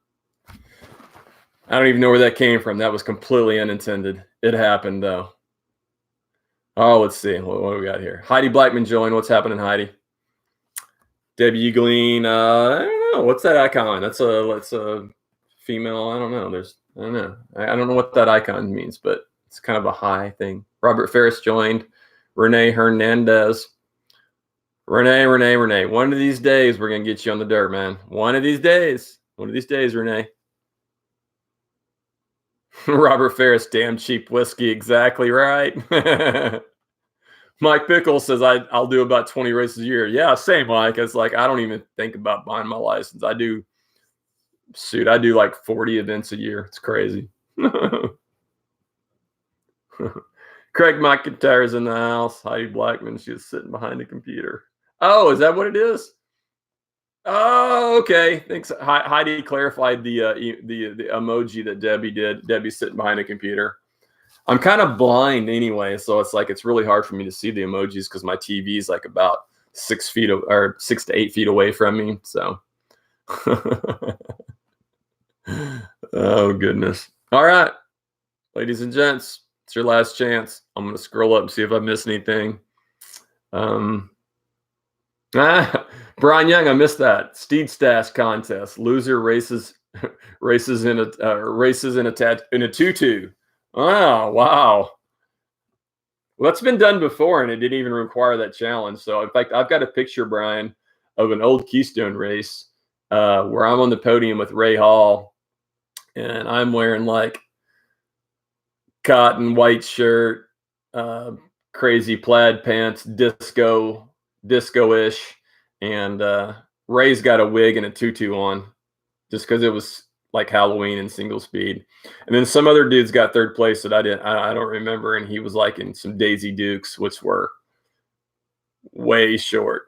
I don't even know where that came from. That was completely unintended. It happened though. Oh, let's see. What do we got here? Heidi Blackman joined. What's happening, Heidi? Debbie Eaglein. I don't know. What's that icon? That's a female. I don't know. I don't know. I don't know what that icon means, but it's kind of a high thing. Robert Ferris joined. Renee Hernandez. Renee. One of these days, we're going to get you on the dirt, man. One of these days, Renee. Robert Ferris, damn cheap whiskey. Exactly right. Mike Pickle says I'll do about 20 races a year. Yeah, same, Mike. It's like I don't even think about buying my license. I do like 40 events a year. It's crazy. Craig McIntyre's in the house. Heidi Blackman, she's sitting behind the computer. Oh, is that what it is? Oh, okay. Thanks. Heidi clarified the emoji that Debbie did. Debbie's sitting behind a computer. I'm kind of blind anyway, so it's really hard for me to see the emojis because my TV is like about 6 to 8 feet away from me. So, oh goodness. All right, ladies and gents, it's your last chance. I'm gonna scroll up and see if I missed anything. Brian Young, I missed that. Steed Stash contest. Loser races in a tutu. Oh, wow. Well, that's been done before, and it didn't even require that challenge. So, in fact, I've got a picture, Brian, of an old Keystone race where I'm on the podium with Ray Hall, and I'm wearing like cotton white shirt, crazy plaid pants, disco-ish, and Ray's got a wig and a tutu on just because it was like Halloween and single speed. And then some other dudes got third place that I don't remember. And he was like in some Daisy Dukes, which were way short.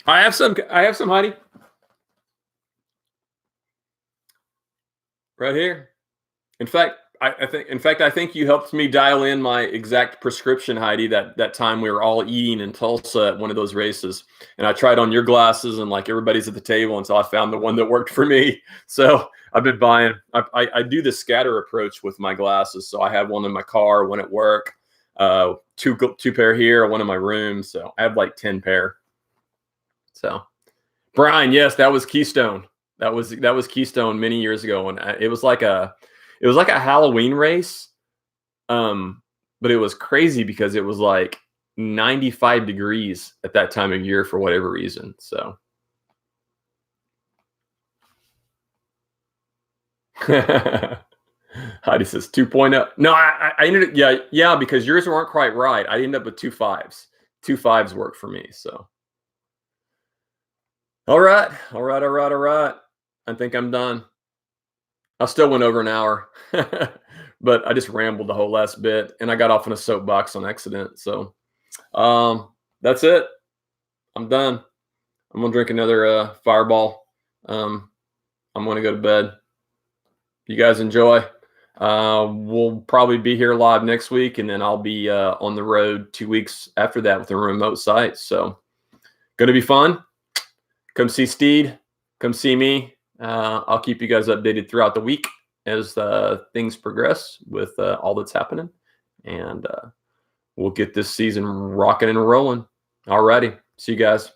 I have some, Heidi. Right here. In fact, I think you helped me dial in my exact prescription, Heidi, that time we were all eating in Tulsa at one of those races. And I tried on your glasses and like everybody's at the table until I found the one that worked for me. So I've been buying, I do the scatter approach with my glasses. So I have one in my car, one at work, two pair here, one in my room. So I have like 10 pair. So Brian, yes, that was Keystone. That was Keystone many years ago. And it was like a Halloween race. But it was crazy because it was like 95 degrees at that time of year for whatever reason. So Heidi says 2.0. No, I ended up, yeah, because yours weren't quite right. I ended up with 2 5s. 2 5s work for me. So, all right. I think I'm done. I still went over an hour, but I just rambled the whole last bit and I got off on a soapbox on accident. So, that's it. I'm done. I'm going to drink another Fireball. I'm going to go to bed. You guys enjoy. We'll probably be here live next week, and then I'll be on the road 2 weeks after that with a remote site. So, going to be fun. Come see Steed. Come see me. I'll keep you guys updated throughout the week as things progress with all that's happening, and we'll get this season rocking and rolling. All righty. See you guys.